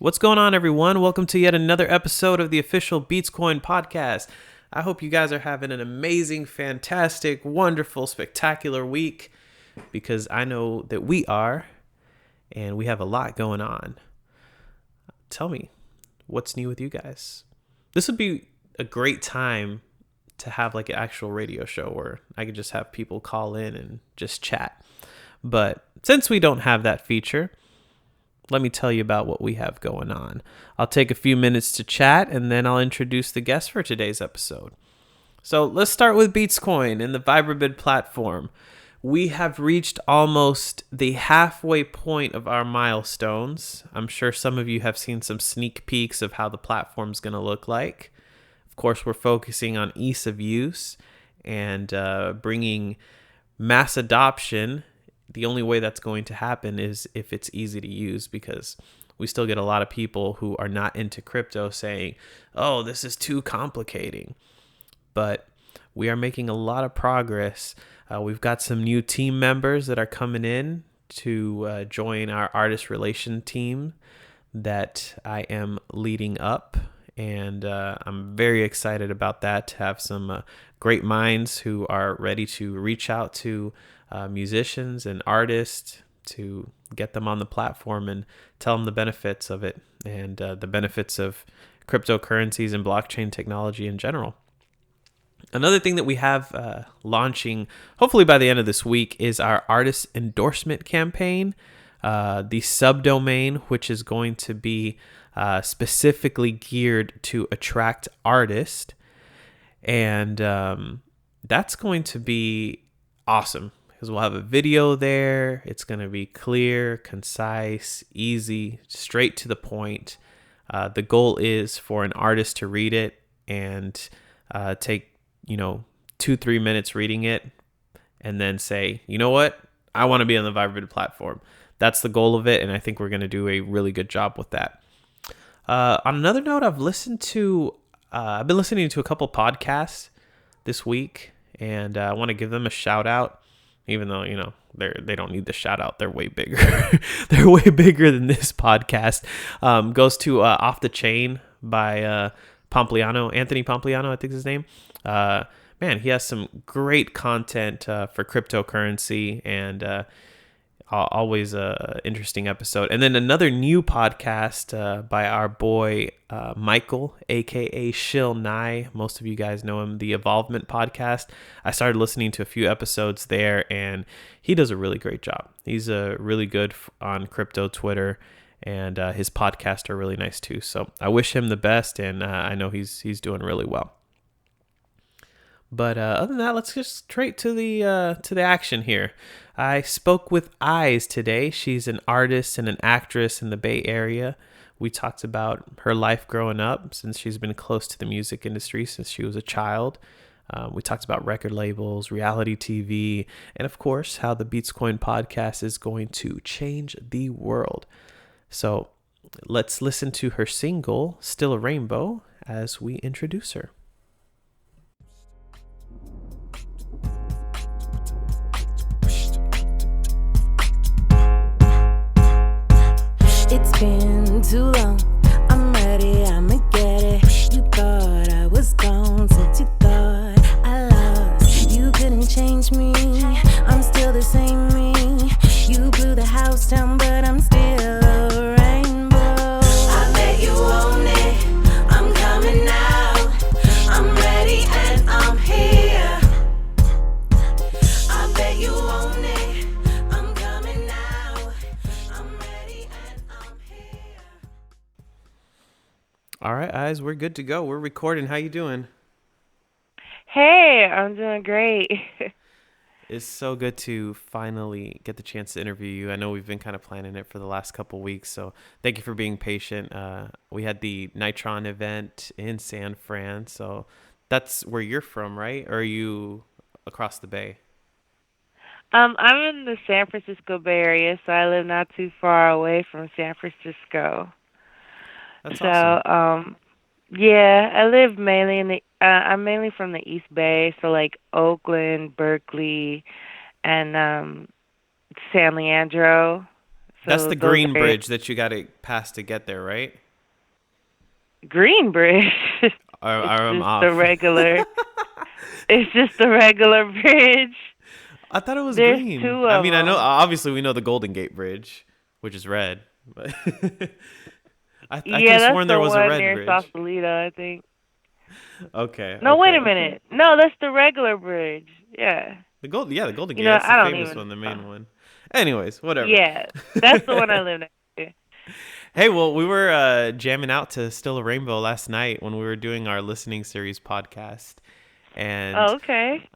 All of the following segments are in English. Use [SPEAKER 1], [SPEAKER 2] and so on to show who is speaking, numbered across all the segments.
[SPEAKER 1] What's going on, everyone? Welcome to yet another episode of the official beatzcoin podcast. I hope you guys are having an amazing, fantastic, wonderful, spectacular week because I know that we are, and we have a lot going on. Tell me, what's new with you guys? This would be a great time to have like an actual radio show where I could just have people call in and just chat. But since we don't have that feature, let me tell you about what we have going on. I'll take a few minutes to chat and then I'll introduce the guest for today's episode. So let's start with beatzcoin and the Barbary platform. We have reached almost the halfway point of our milestones. I'm sure some of you have seen some sneak peeks of how the platform's going to look like. Of course, we're focusing on ease of use and bringing mass adoption. The only way that's going to happen is if it's easy to use, because we still get a lot of people who are not into crypto saying, oh, this is too complicating. But we are making a lot of progress. We've got some new team members that are coming in to join our artist relation team that I am leading up. And I'm very excited about that, to have some great minds who are ready to reach out to musicians and artists to get them on the platform and tell them the benefits of it and the benefits of cryptocurrencies and blockchain technology in general. Another thing that we have launching, hopefully by the end of this week, is our artist endorsement campaign, the subdomain, which is going to be specifically geared to attract artists. And that's going to be awesome because we'll have a video there. It's going to be clear, concise, easy, straight to the point. The goal is for an artist to read it and take 2-3 minutes reading it and then say, you know what, I want to be on the Barbary platform. That's the goal of it, and I think we're going to do a really good job with that. On another note, I've been listening to a couple podcasts this week, and I want to give them a shout out, even though they don't need the shout out. They're way bigger. They're way bigger than this podcast. Goes to Off the Chain by Anthony Pompliano, I think is his name. Man, he has some great content for cryptocurrency, and always a interesting episode. And then another new podcast by our boy Michael, aka Shill Nye. Most of you guys know him, the Evolvement podcast. I started listening to a few episodes there, and he does a really great job. He's really good on crypto Twitter, and his podcasts are really nice too. So I wish him the best, and I know he's doing really well. But other than that, let's get straight to the action here. I spoke with MsEyez today. She's an artist and an actress in the Bay Area. We talked about her life growing up, since she's been close to the music industry since she was a child. We talked about record labels, reality TV, and of course, how the beatzcoin podcast is going to change the world. So let's listen to her single, Still a Rainbow, as we introduce her.
[SPEAKER 2] It's been too long, I'm ready, I'ma get it. You thought I was gone since you thought I lost. You couldn't change me, I'm still the same me. You blew the house down, but I'm still a rainbow. I bet you own it, I'm coming out. I'm ready and I'm here. I bet you own it, I'm coming out. I'm ready and I'm here.
[SPEAKER 1] All right, guys, we're good to go. We're recording. How you doing?
[SPEAKER 3] Hey, I'm doing great.
[SPEAKER 1] It's so good to finally get the chance to interview you. I know we've been kind of planning it for the last couple weeks, so thank you for being patient. We had the Nitron event in San Fran, so that's where you're from, right? Or are you across the bay?
[SPEAKER 3] I'm in the San Francisco Bay Area, so I live not too far away from San Francisco.
[SPEAKER 1] That's awesome.
[SPEAKER 3] So, yeah, I live mainly I'm mainly from the East Bay, so like Oakland, Berkeley, and San Leandro.
[SPEAKER 1] That's
[SPEAKER 3] So
[SPEAKER 1] the
[SPEAKER 3] those
[SPEAKER 1] green
[SPEAKER 3] are
[SPEAKER 1] bridge that you got to pass to get there, right?
[SPEAKER 3] green bridge.
[SPEAKER 1] Or
[SPEAKER 3] It's
[SPEAKER 1] I'm
[SPEAKER 3] just the
[SPEAKER 1] off.
[SPEAKER 3] regular. It's just the regular bridge.
[SPEAKER 1] I thought it was
[SPEAKER 3] There's
[SPEAKER 1] green.
[SPEAKER 3] two
[SPEAKER 1] I
[SPEAKER 3] of
[SPEAKER 1] mean, I know
[SPEAKER 3] them.
[SPEAKER 1] obviously we know the Golden Gate Bridge, which is red, but I could
[SPEAKER 3] Yeah,
[SPEAKER 1] have
[SPEAKER 3] that's
[SPEAKER 1] sworn there
[SPEAKER 3] the
[SPEAKER 1] was a
[SPEAKER 3] one
[SPEAKER 1] red
[SPEAKER 3] near
[SPEAKER 1] bridge.
[SPEAKER 3] Sausalito, I think.
[SPEAKER 1] Okay,
[SPEAKER 3] No, wait a
[SPEAKER 1] okay.
[SPEAKER 3] minute. No, that's the regular bridge. Yeah.
[SPEAKER 1] The Golden
[SPEAKER 3] You
[SPEAKER 1] Gate.
[SPEAKER 3] know,
[SPEAKER 1] That's the
[SPEAKER 3] I don't
[SPEAKER 1] famous
[SPEAKER 3] even
[SPEAKER 1] one, the
[SPEAKER 3] know.
[SPEAKER 1] main one. Anyways, whatever.
[SPEAKER 3] Yeah, that's the one I live next to.
[SPEAKER 1] Hey, well, we were jamming out to "Still a Rainbow" last night when we were doing our listening series podcast, and
[SPEAKER 3] Oh, okay.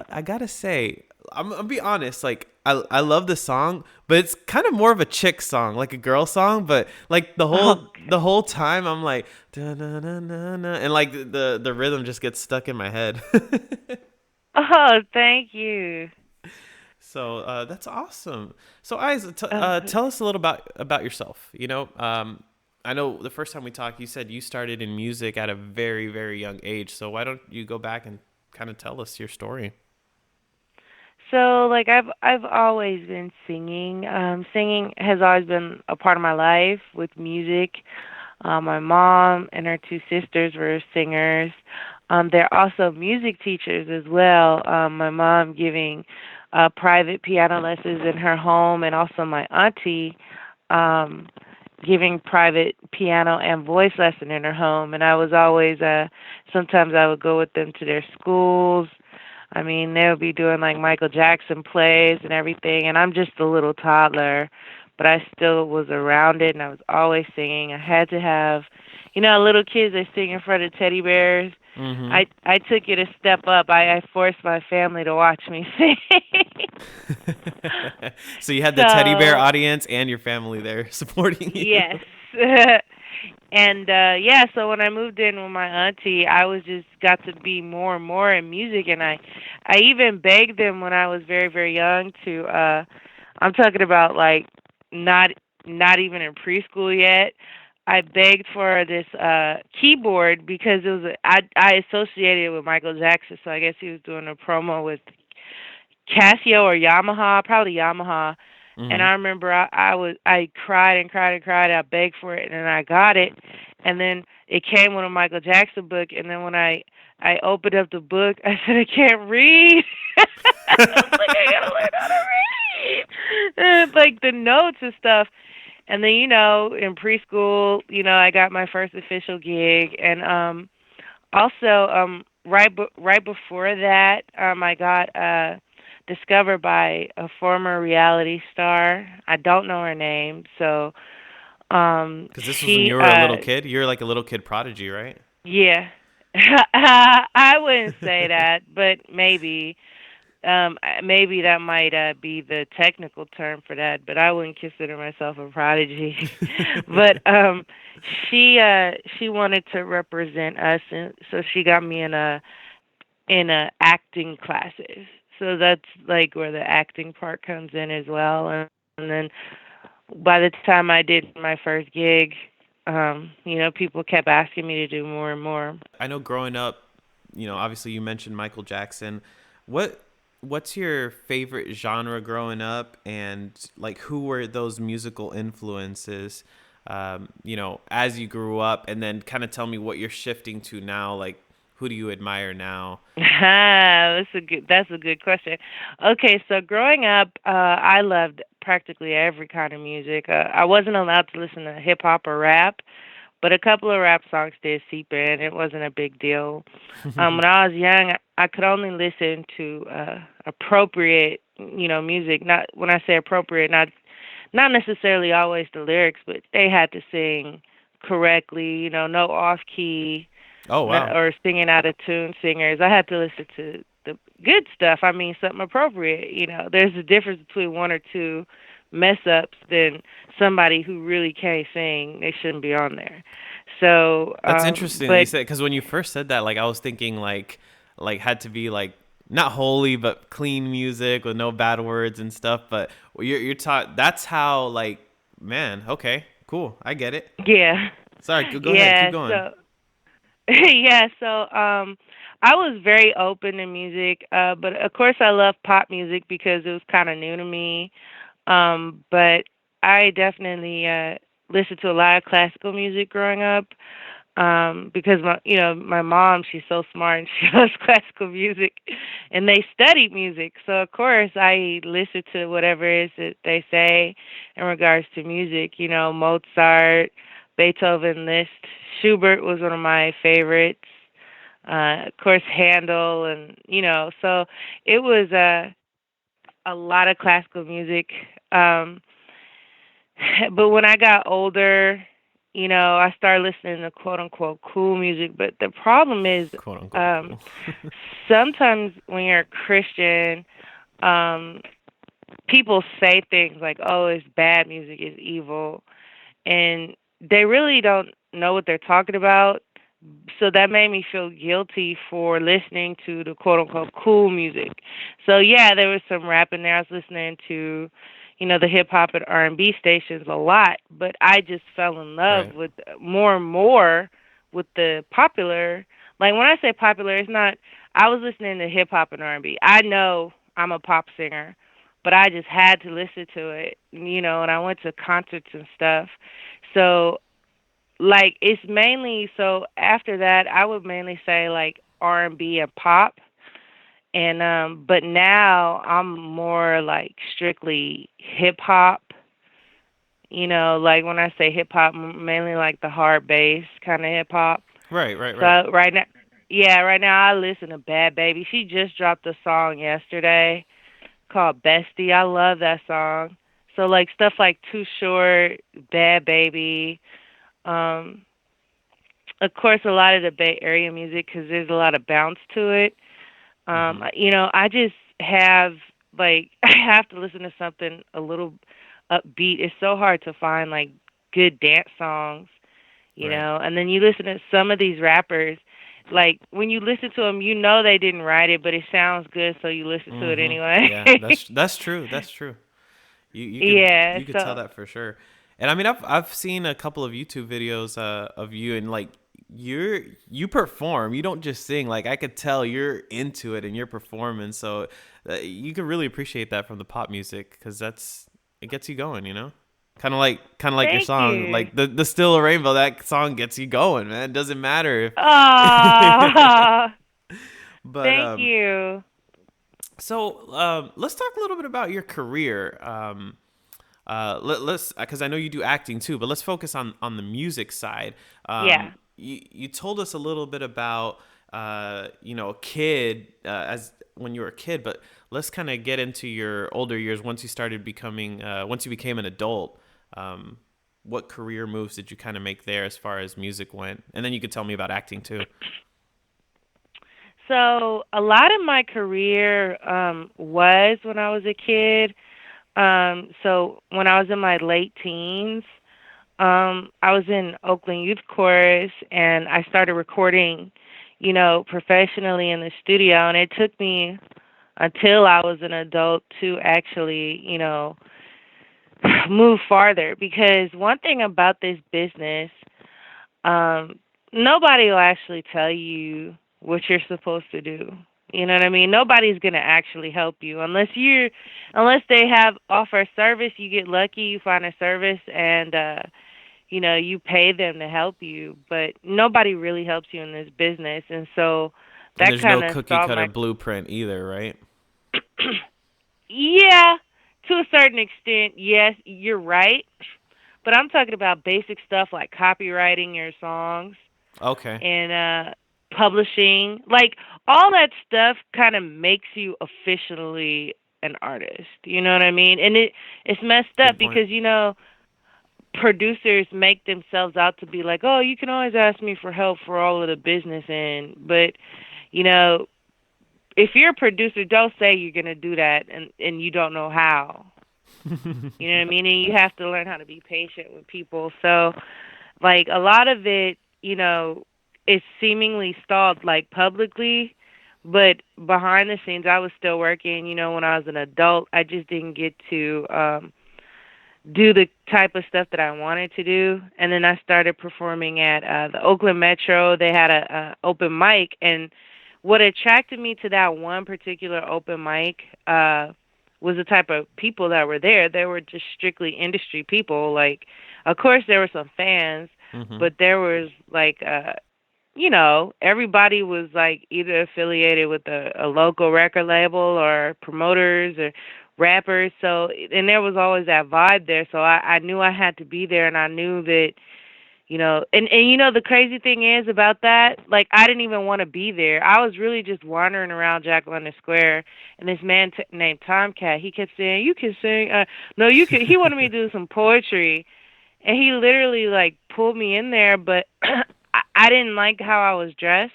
[SPEAKER 1] I gotta say, I'm gonna be honest. Like, I love the song, but it's kind of more of a chick song, like a girl song. But like the
[SPEAKER 3] Okay.
[SPEAKER 1] whole time, I'm like, da, na, na, na, na, and like the rhythm just gets stuck in my head.
[SPEAKER 3] Oh, thank you.
[SPEAKER 1] So that's awesome. So, Eyes,
[SPEAKER 3] Uh,
[SPEAKER 1] tell us a little about yourself. I know the first time we talked, you said you started in music at a very, very young age. So why don't you go back and kind of tell us your story?
[SPEAKER 3] so like I've always been singing. Singing has always been a part of my life with music. My mom and her two sisters were singers. They're also music teachers as well. My mom giving private piano lessons in her home, and also my auntie um, giving private piano and voice lesson in her home. And I was always, sometimes I would go with them to their schools. I mean, they would be doing like Michael Jackson plays and everything, and I'm just a little toddler, but I still was around it, and I was always singing. I had to have, little kids they sing in front of teddy bears.
[SPEAKER 1] Mm-hmm.
[SPEAKER 3] I took it a step up. I forced my family to watch me sing.
[SPEAKER 1] So you had the teddy bear
[SPEAKER 3] So
[SPEAKER 1] audience and your family there supporting you.
[SPEAKER 3] yes. And yeah, so when I moved in with my auntie, I was just got to be more and more in music, and I even begged them when I was very very young to I'm talking about like not not even in preschool yet. I begged for this keyboard because it was I associated it with Michael Jackson, so I guess he was doing a promo with Casio or Yamaha, probably Yamaha. And
[SPEAKER 1] Mm-hmm.
[SPEAKER 3] I remember I cried and cried and cried. I begged for it, and then I got it. And then it came with a Michael Jackson book. And then when I opened up the book, I said I can't read. I was like, I gotta learn how to read. Like the notes and stuff. And then in preschool, I got my first official gig, and also right before that, I got discovered by a former reality star. I don't know her name, so
[SPEAKER 1] Because this was when
[SPEAKER 3] she
[SPEAKER 1] you were a little kid. You're like a little kid prodigy, right?
[SPEAKER 3] yeah. I wouldn't say that, but maybe that might be the technical term for that, but I wouldn't consider myself a prodigy. But she wanted to represent us, and so she got me in a acting classes. So that's like where the acting part comes in as well. And then by the time I did my first gig, people kept asking me to do more and more.
[SPEAKER 1] I know growing up, obviously you mentioned Michael Jackson. What what's your favorite genre growing up, and like who were those musical influences, as you grew up, and then kind of tell me what you're shifting to now, like who do you admire now?
[SPEAKER 3] That's a good question. Okay, so growing up, I loved practically every kind of music. I wasn't allowed to listen to hip hop or rap, but a couple of rap songs did seep in. It wasn't a big deal. When I was young, I could only listen to appropriate, music. Not when I say appropriate, not necessarily always the lyrics, but they had to sing correctly. No off key
[SPEAKER 1] Oh wow.
[SPEAKER 3] or singing out of tune singers. I had to listen to the good stuff. I mean, something appropriate. There's a difference between one or two mess ups than somebody who really can't sing. They shouldn't be on there. So,
[SPEAKER 1] That's interesting that you
[SPEAKER 3] but
[SPEAKER 1] said, because when you first said that, like I was thinking like had to be like not holy but clean music with no bad words and stuff. But you're taught that's how, like, man. Okay, cool. I get it.
[SPEAKER 3] yeah,
[SPEAKER 1] Sorry, go ahead. Keep
[SPEAKER 3] yeah.
[SPEAKER 1] going.
[SPEAKER 3] So yeah, so I was very open to music, but of course I love pop music because it was kind of new to me. But I definitely listened to a lot of classical music growing up. Because my mom, she's so smart and she loves classical music, and they studied music. So of course I listen to whatever it is that they say in regards to music. Mozart, Beethoven, Liszt, Schubert was one of my favorites. Of course Handel, and so it was a lot of classical music. Um, but when I got older, I started listening to quote unquote cool music. But the problem is,
[SPEAKER 1] Quote unquote
[SPEAKER 3] um,
[SPEAKER 1] cool.
[SPEAKER 3] sometimes when you're a Christian, um, people say things like, "Oh, it's bad music, it's evil," and they really don't know what they're talking about. So that made me feel guilty for listening to the quote unquote cool music. So yeah, there was some rap in there. I was listening to, the hip hop and R&B stations a lot, but I just fell in love
[SPEAKER 1] Right.
[SPEAKER 3] with more and more with the popular. Like when I say popular, it's not. I was listening to hip hop and R&B. I know I'm a pop singer, but I just had to listen to it, and I went to concerts and stuff. So like it's mainly, so after that I would mainly say like R&B and pop, and but now I'm more like strictly hip hop. Like when I say hip hop, mainly like the hard bass kind of hip hop.
[SPEAKER 1] Right. Right.
[SPEAKER 3] So
[SPEAKER 1] Right.
[SPEAKER 3] right now, yeah, right now I listen to Bad Baby. She just dropped a song yesterday called Bestie. I love that song. So like stuff like Too Short, Bad Baby, um of course, a lot of the Bay Area music because there's a lot of bounce to it.
[SPEAKER 1] Mm-hmm.
[SPEAKER 3] I just have like I have to listen to something a little upbeat. It's so hard to find like good dance songs,
[SPEAKER 1] Right.
[SPEAKER 3] And then you listen to some of these rappers. Like when you listen to them, they didn't write it, but it sounds good, so you listen to it
[SPEAKER 1] Mm-hmm.
[SPEAKER 3] anyway.
[SPEAKER 1] Yeah. That's true. That's true. You could
[SPEAKER 3] Yeah.
[SPEAKER 1] you could tell
[SPEAKER 3] So
[SPEAKER 1] that for sure. And I mean, I've seen a couple of YouTube videos of you, and like you perform. You don't just sing. Like I could tell you're into it and you're performing. So you can really appreciate that from the pop music because it gets you going. Kind of like your
[SPEAKER 3] thank
[SPEAKER 1] song,
[SPEAKER 3] you.
[SPEAKER 1] like the Still a Rainbow. That song gets you going, man. It doesn't matter if.
[SPEAKER 3] Ah,
[SPEAKER 1] But
[SPEAKER 3] thank you.
[SPEAKER 1] so let's talk a little bit about your career. Let's because I know you do acting too, but let's focus on the music side.
[SPEAKER 3] Yeah.
[SPEAKER 1] You told us a little bit about a kid as when you were a kid, but let's kind of get into your older years once you became an adult. What career moves did you kind of make there as far as music went, and then you could tell me about acting too.
[SPEAKER 3] So a lot of my career was when I was a kid. So when I was in my late teens, I was in Oakland Youth Chorus, and I started recording, professionally in the studio. And it took me until I was an adult to actually, move farther. Because one thing about this business, um, nobody will actually tell you what you're supposed to do. You know what I mean? Nobody's gonna actually help you unless they have offer service. You get lucky, you find a service, and you pay them to help you. But nobody really helps you in this business, and so
[SPEAKER 1] And
[SPEAKER 3] that
[SPEAKER 1] there's no
[SPEAKER 3] kind of
[SPEAKER 1] cookie
[SPEAKER 3] saw
[SPEAKER 1] cutter
[SPEAKER 3] my.
[SPEAKER 1] blueprint either, right?
[SPEAKER 3] Yeah, to a certain extent, yes, you're right. But I'm talking about basic stuff like copywriting your songs
[SPEAKER 1] Okay.
[SPEAKER 3] and publishing. Like all that stuff kind of makes you officially an artist. You know what I mean? And it's messed up
[SPEAKER 1] Good point.
[SPEAKER 3] because producers make themselves out to be like, "Oh, you can always ask me for help for all of the business end." But, you know, if you're a producer, don't say you're going to do that and you don't know how. You know what I mean? And you have to learn how to be patient with people. So, like a lot of it, is seemingly stalled like publicly, but behind the scenes I was still working, when I was an adult. I just didn't get to do the type of stuff that I wanted to do. And then I started performing at the Oakland Metro. They had a open mic, and what attracted me to that one particular open mic was the type of people that were there. They were just strictly industry people. Like, of course, there were some fans,
[SPEAKER 1] Mm-hmm.
[SPEAKER 3] but there was like, everybody was like either affiliated with a local record label or promoters or rappers. So, and there was always that vibe there. So I knew I had to be there, and I knew that the crazy thing is about that, like, I didn't even want to be there. I was really just wandering around Jack London Square, and this man named Tomcat, he kept saying, "You can sing." No, you can. He wanted me to do some poetry, and he literally like pulled me in there, but I didn't like how I was dressed,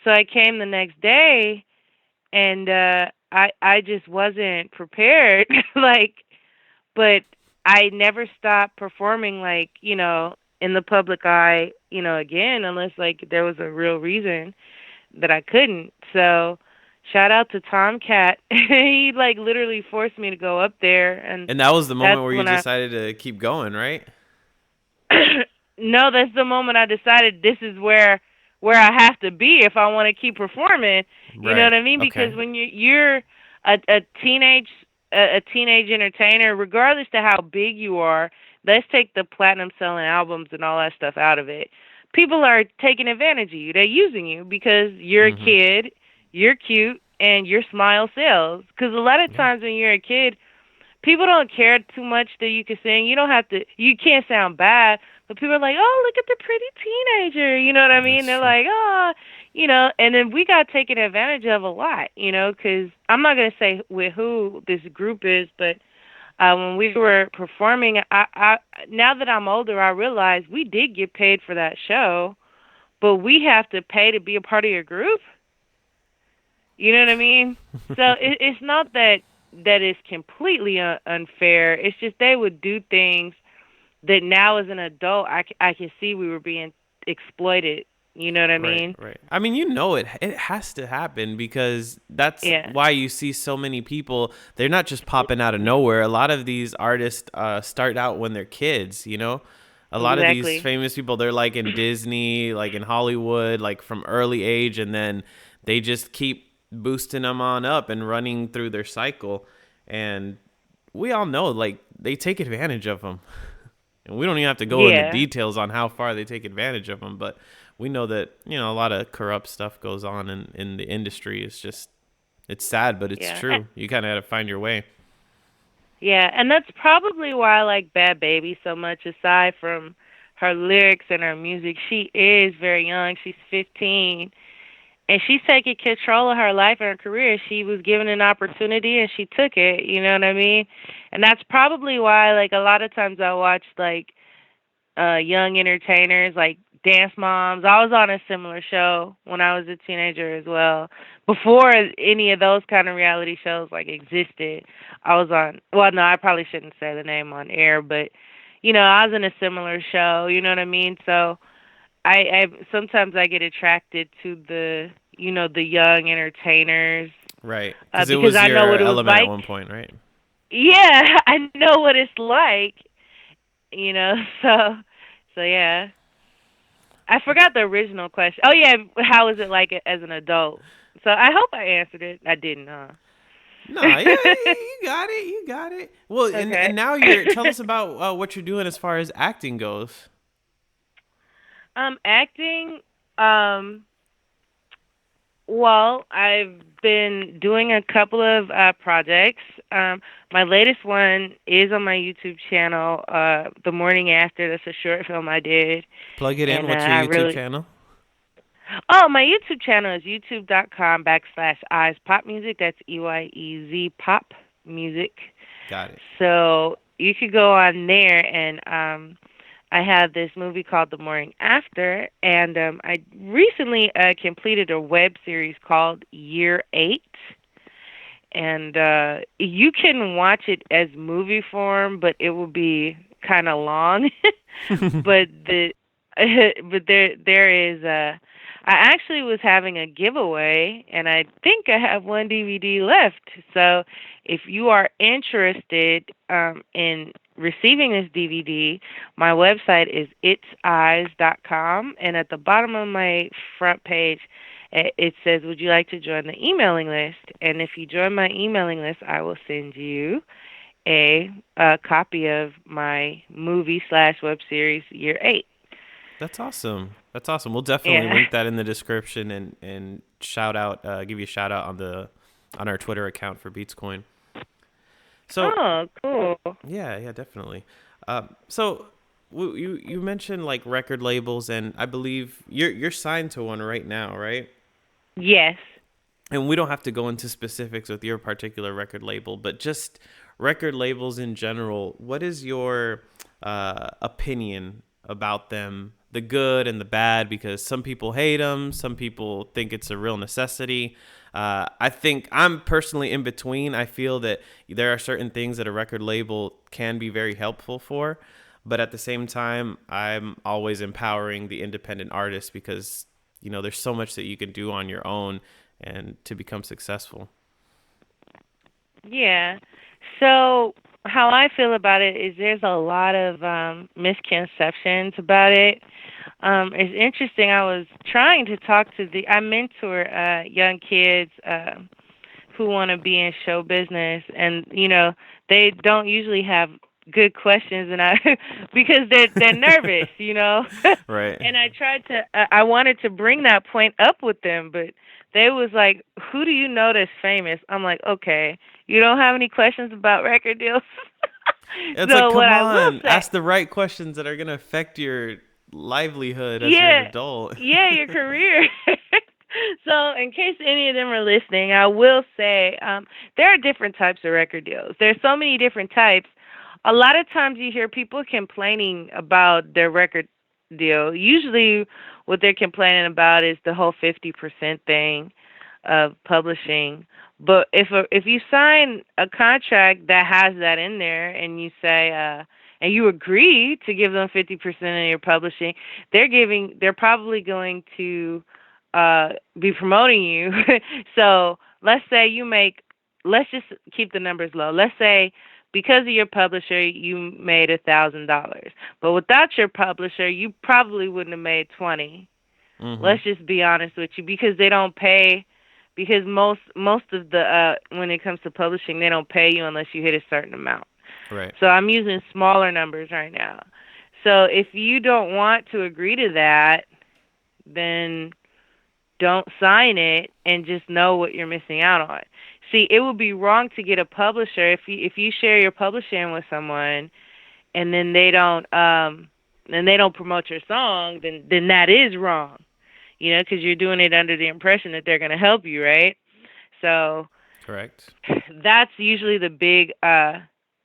[SPEAKER 3] so I came the next day, and I just wasn't prepared, like, but I never stopped performing, like, in the public eye, again, unless like there was a real reason that I couldn't. So shout out to Tomcat. He like literally forced me to go up there, and
[SPEAKER 1] And that was the
[SPEAKER 3] that's
[SPEAKER 1] moment where you
[SPEAKER 3] when I
[SPEAKER 1] decided to keep going, right?
[SPEAKER 3] no, that's the moment I decided this is where I have to be if I want to keep performing. You know
[SPEAKER 1] Right.
[SPEAKER 3] what I mean? Because
[SPEAKER 1] Okay.
[SPEAKER 3] when you're a teenage entertainer, regardless to how big you are, let's take the platinum selling albums and all that stuff out of it. People are taking advantage of you. They're using you because you're a
[SPEAKER 1] Mm-hmm.
[SPEAKER 3] kid, you're cute, and your smile sells. Because a lot of
[SPEAKER 1] Yeah.
[SPEAKER 3] times when you're a kid, people don't care too much that you can sing. You don't have to. You can't sound bad, but people are like, "Oh, look at the pretty teenager." You know what I mean?
[SPEAKER 1] That's
[SPEAKER 3] They're
[SPEAKER 1] true.
[SPEAKER 3] like, "Oh, And then we got taken advantage of a lot, because I'm not gonna say with who this group is, but when we were performing, I now that I'm older, I realize we did get paid for that show, but we have to pay to be a part of your group. You know what I mean? So it's not that is completely unfair. It's just they would do things that now as an adult I can see we were being exploited. You know what I
[SPEAKER 1] Right,
[SPEAKER 3] mean?
[SPEAKER 1] right. I mean, it has to happen because that's
[SPEAKER 3] Yeah,
[SPEAKER 1] why you see so many people. They're not just popping out of nowhere. A lot of these artists start out when they're kids, you know? A lot of these
[SPEAKER 3] exactly.
[SPEAKER 1] famous people, they're like in Disney, like in Hollywood, like from early age, and then they just keep boosting them on up and running through their cycle. And we all know, like, they take advantage of them. And we don't even have to go into
[SPEAKER 3] Yeah,
[SPEAKER 1] details on how far they take advantage of them, but we know that, a lot of corrupt stuff goes on in the industry. It's sad, but it's
[SPEAKER 3] yeah,
[SPEAKER 1] true. You kind of got to find your way.
[SPEAKER 3] yeah, and that's probably why I like Bad Baby so much. Aside from her lyrics and her music, she is very young. She's 15, and she's taking control of her life and her career. She was given an opportunity and she took it. You know what I mean? And that's probably why, like, a lot of times I watch like young entertainers like Dance Moms. I was on a similar show when I was a teenager as well. Before any of those kind of reality shows like existed, I was on. Well, no, I probably shouldn't say the name on air, but I was in a similar show. You know what I mean? So I sometimes I get attracted to the young entertainers
[SPEAKER 1] Right. Because it
[SPEAKER 3] because
[SPEAKER 1] was
[SPEAKER 3] I know
[SPEAKER 1] your
[SPEAKER 3] what it was
[SPEAKER 1] element at
[SPEAKER 3] like.
[SPEAKER 1] one point, right?
[SPEAKER 3] Yeah, I know what it's like. So yeah. I forgot the original question. Oh yeah, how is it like as an adult? So I hope I answered it. I didn't, huh?
[SPEAKER 1] No, yeah, you got it. You got it. Well, and
[SPEAKER 3] Okay.
[SPEAKER 1] now tell us about what you're doing as far as acting goes.
[SPEAKER 3] Acting. Um, well, I've been doing a couple of projects. My latest one is on my YouTube channel. The morning after. That's a short film I did,
[SPEAKER 1] Plug it in.
[SPEAKER 3] and
[SPEAKER 1] What's your
[SPEAKER 3] I
[SPEAKER 1] YouTube
[SPEAKER 3] really.
[SPEAKER 1] channel?
[SPEAKER 3] Oh, my YouTube channel is youtube.com/eyes pop music. That's EYEZ pop music.
[SPEAKER 1] Got it.
[SPEAKER 3] So you could go on there, and I have this movie called The Morning After, and I recently completed a web series called Year 8, and you can watch it as movie form, but it will be kind of long. But there is I actually was having a giveaway, and I think I have one DVD left. So if you are interested in receiving this DVD, my website is itseyes.com, and at the bottom of my front page It says, "Would you like to join the emailing list?" And if you join my emailing list, I will send you a copy of my movie slash web series Year 8.
[SPEAKER 1] That's awesome. That's awesome. We'll definitely
[SPEAKER 3] Yeah.
[SPEAKER 1] link that in the description and shout out, give you a shout out on our Twitter account for beatzcoin. So
[SPEAKER 3] Oh, cool.
[SPEAKER 1] yeah, definitely. So you mentioned like record labels, and I believe you're signed to one right now, right?
[SPEAKER 3] Yes.
[SPEAKER 1] And we don't have to go into specifics with your particular record label, but just record labels in general. What is your opinion about them, the good and the bad? Because some people hate them, some people think it's a real necessity. I think I'm personally in between. I feel that there are certain things that a record label can be very helpful for, but at the same time, I'm always empowering the independent artist because there's so much that you can do on your own and to become successful.
[SPEAKER 3] Yeah. So how I feel about it is there's a lot of misconceptions about it. It's interesting. I was trying to talk to I mentor young kids who want to be in show business, and they don't usually have good questions, and I because they're nervous,
[SPEAKER 1] Right.
[SPEAKER 3] and I wanted to bring that point up with them, but they was like, "Who do you know that's famous?" I'm like, "Okay, you don't have any questions about record deals."
[SPEAKER 1] It's like,
[SPEAKER 3] So what
[SPEAKER 1] come
[SPEAKER 3] I will
[SPEAKER 1] on,
[SPEAKER 3] say,
[SPEAKER 1] ask the right questions that are going to affect your livelihood as you're an
[SPEAKER 3] yeah,
[SPEAKER 1] adult.
[SPEAKER 3] yeah, your career. So, in case any of them are listening, I will say there are different types of record deals. There's so many different types. A lot of times you hear people complaining about their record deal. Usually, what they're complaining about is the whole 50% thing of publishing. But if you sign a contract that has that in there, and you say and you agree to give them 50% of your publishing, they're probably going to be promoting you. So let's say let's just keep the numbers low. Let's say because of your publisher, you made $1,000, but without your publisher, you probably wouldn't have made 20.
[SPEAKER 1] Hmm.
[SPEAKER 3] Let's just be honest with you, because they don't pay. Because most of the when it comes to publishing, they don't pay you unless you hit a certain amount.
[SPEAKER 1] Right.
[SPEAKER 3] So I'm using smaller numbers right now. So if you don't want to agree to that, then don't sign it and just know what you're missing out on. See, it would be wrong to get a publisher if you share your publishing with someone and then they don't promote your song, then that is wrong. Because you're doing it under the impression that they're going to help you, right? So
[SPEAKER 1] Correct.
[SPEAKER 3] that's usually the big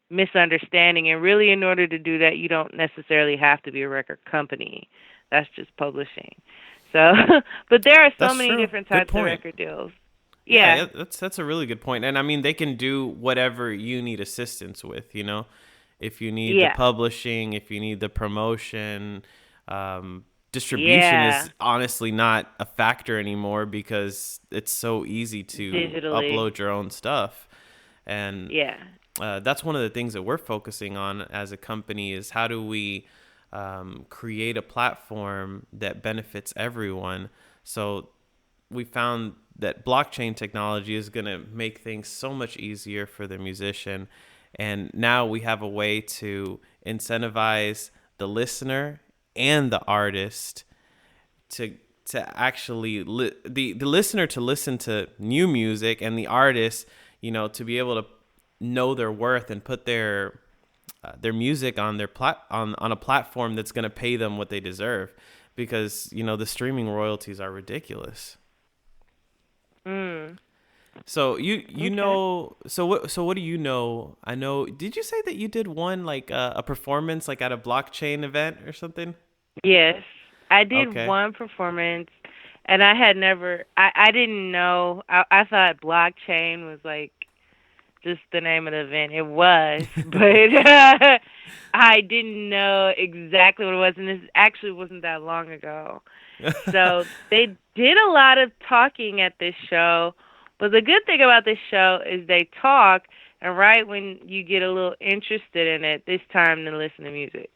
[SPEAKER 3] misunderstanding. And really, in order to do that, you don't necessarily have to be a record company. That's just publishing. So, but there are so
[SPEAKER 1] That's
[SPEAKER 3] many
[SPEAKER 1] true.
[SPEAKER 3] different
[SPEAKER 1] Good
[SPEAKER 3] types of
[SPEAKER 1] point.
[SPEAKER 3] record deals.
[SPEAKER 1] Yeah,
[SPEAKER 3] Yeah,
[SPEAKER 1] that's a really good point. And I mean, they can do whatever you need assistance with. If you need the
[SPEAKER 3] yeah,
[SPEAKER 1] publishing, if you need the promotion, distribution
[SPEAKER 3] yeah.
[SPEAKER 1] is honestly not a factor anymore because it's so easy to
[SPEAKER 3] Digitally,
[SPEAKER 1] upload your own stuff. And
[SPEAKER 3] yeah,
[SPEAKER 1] that's one of the things that we're focusing on as a company is how do we create a platform that benefits everyone. So we found that blockchain technology is going to make things so much easier for the musician. And now we have a way to incentivize the listener and the artist to actually the listener to listen to new music, and the artist, to be able to know their worth and put their music on on a platform that's going to pay them what they deserve, because the streaming royalties are ridiculous.
[SPEAKER 3] mm,
[SPEAKER 1] So you
[SPEAKER 3] okay.
[SPEAKER 1] know so what do you know? I know, did you say that you did one like a performance like at a blockchain event or something?
[SPEAKER 3] Yes, I did
[SPEAKER 1] Okay.
[SPEAKER 3] one performance, and I didn't know. I thought blockchain was like just the name of the event. It was, but I didn't know exactly what it was, and this actually wasn't that long ago. So they did a lot of talking at this show, but the good thing about this show is they talk, and right when you get a little interested in it, it's time to listen to music.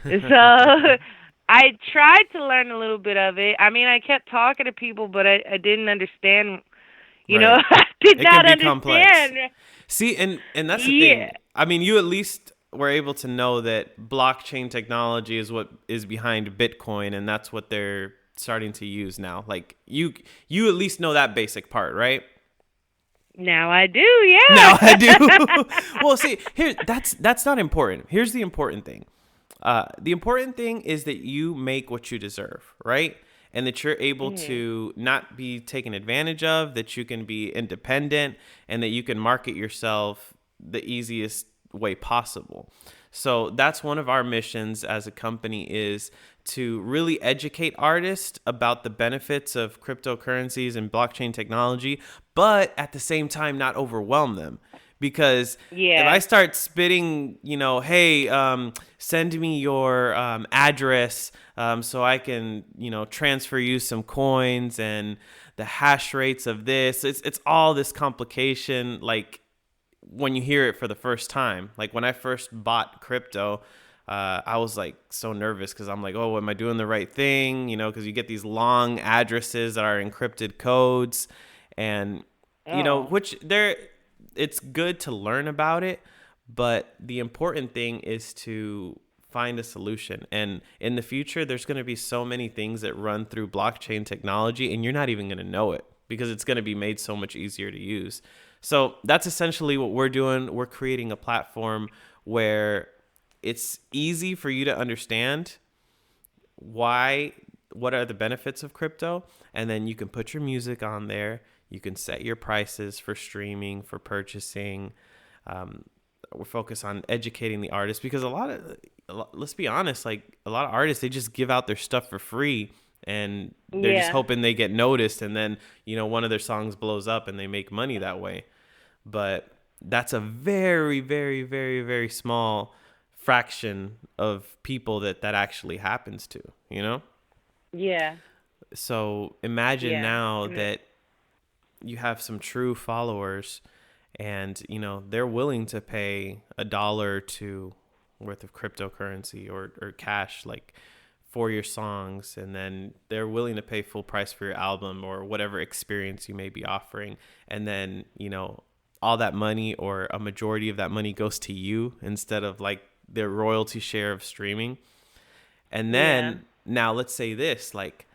[SPEAKER 3] So I tried to learn a little bit of it. I mean, I kept talking to people, but I didn't understand. You know,
[SPEAKER 1] Right.
[SPEAKER 3] I did
[SPEAKER 1] It can
[SPEAKER 3] not
[SPEAKER 1] be complex.
[SPEAKER 3] understand.
[SPEAKER 1] See, and that's the
[SPEAKER 3] Yeah.
[SPEAKER 1] thing. I mean, you at least were able to know that blockchain technology is what is behind Bitcoin, and that's what they're starting to use now. Like you at least know that basic part, right?
[SPEAKER 3] Now I do. Yeah.
[SPEAKER 1] Now I do. Well, see, here that's not important. Here's the important thing. The important thing is that you make what you deserve, right? And that you're able
[SPEAKER 3] Mhm.
[SPEAKER 1] to not be taken advantage of, that you can be independent, and that you can market yourself the easiest way possible. So that's one of our missions as a company, is to really educate artists about the benefits of cryptocurrencies and blockchain technology, but at the same time not overwhelm them. Because if I
[SPEAKER 3] Yeah.
[SPEAKER 1] start spitting, hey, send me your address so I can, transfer you some coins and the hash rates of this, it's all this complication. Like when you hear it for the first time, like when I first bought crypto, I was like so nervous because I'm like, oh, am I doing the right thing? Because you get these long addresses that are encrypted codes, and
[SPEAKER 3] Oh.
[SPEAKER 1] which it's good to learn about it, but the important thing is to find a solution. And in the future, there's going to be so many things that run through blockchain technology, and you're not even going to know it because it's going to be made so much easier to use. So that's essentially what we're doing. We're creating a platform where it's easy for you to understand what are the benefits of crypto, and then you can put your music on there. You can set your prices for streaming, for purchasing. We're focused on educating the artists because let's be honest, like a lot of artists, they just give out their stuff for free, and they're just
[SPEAKER 3] Yeah.
[SPEAKER 1] hoping they get noticed, and then one of their songs blows up and they make money that way. But that's a very, very, very, very small fraction of people that actually happens to.
[SPEAKER 3] Yeah.
[SPEAKER 1] So imagine
[SPEAKER 3] Yeah.
[SPEAKER 1] now
[SPEAKER 3] And
[SPEAKER 1] that you have some true followers, and they're willing to pay $1 or two worth of cryptocurrency or cash, like for your songs, and then they're willing to pay full price for your album or whatever experience you may be offering, and then all that money or a majority of that money goes to you instead of like their royalty share of streaming. And
[SPEAKER 3] yeah.
[SPEAKER 1] then now let's say this, like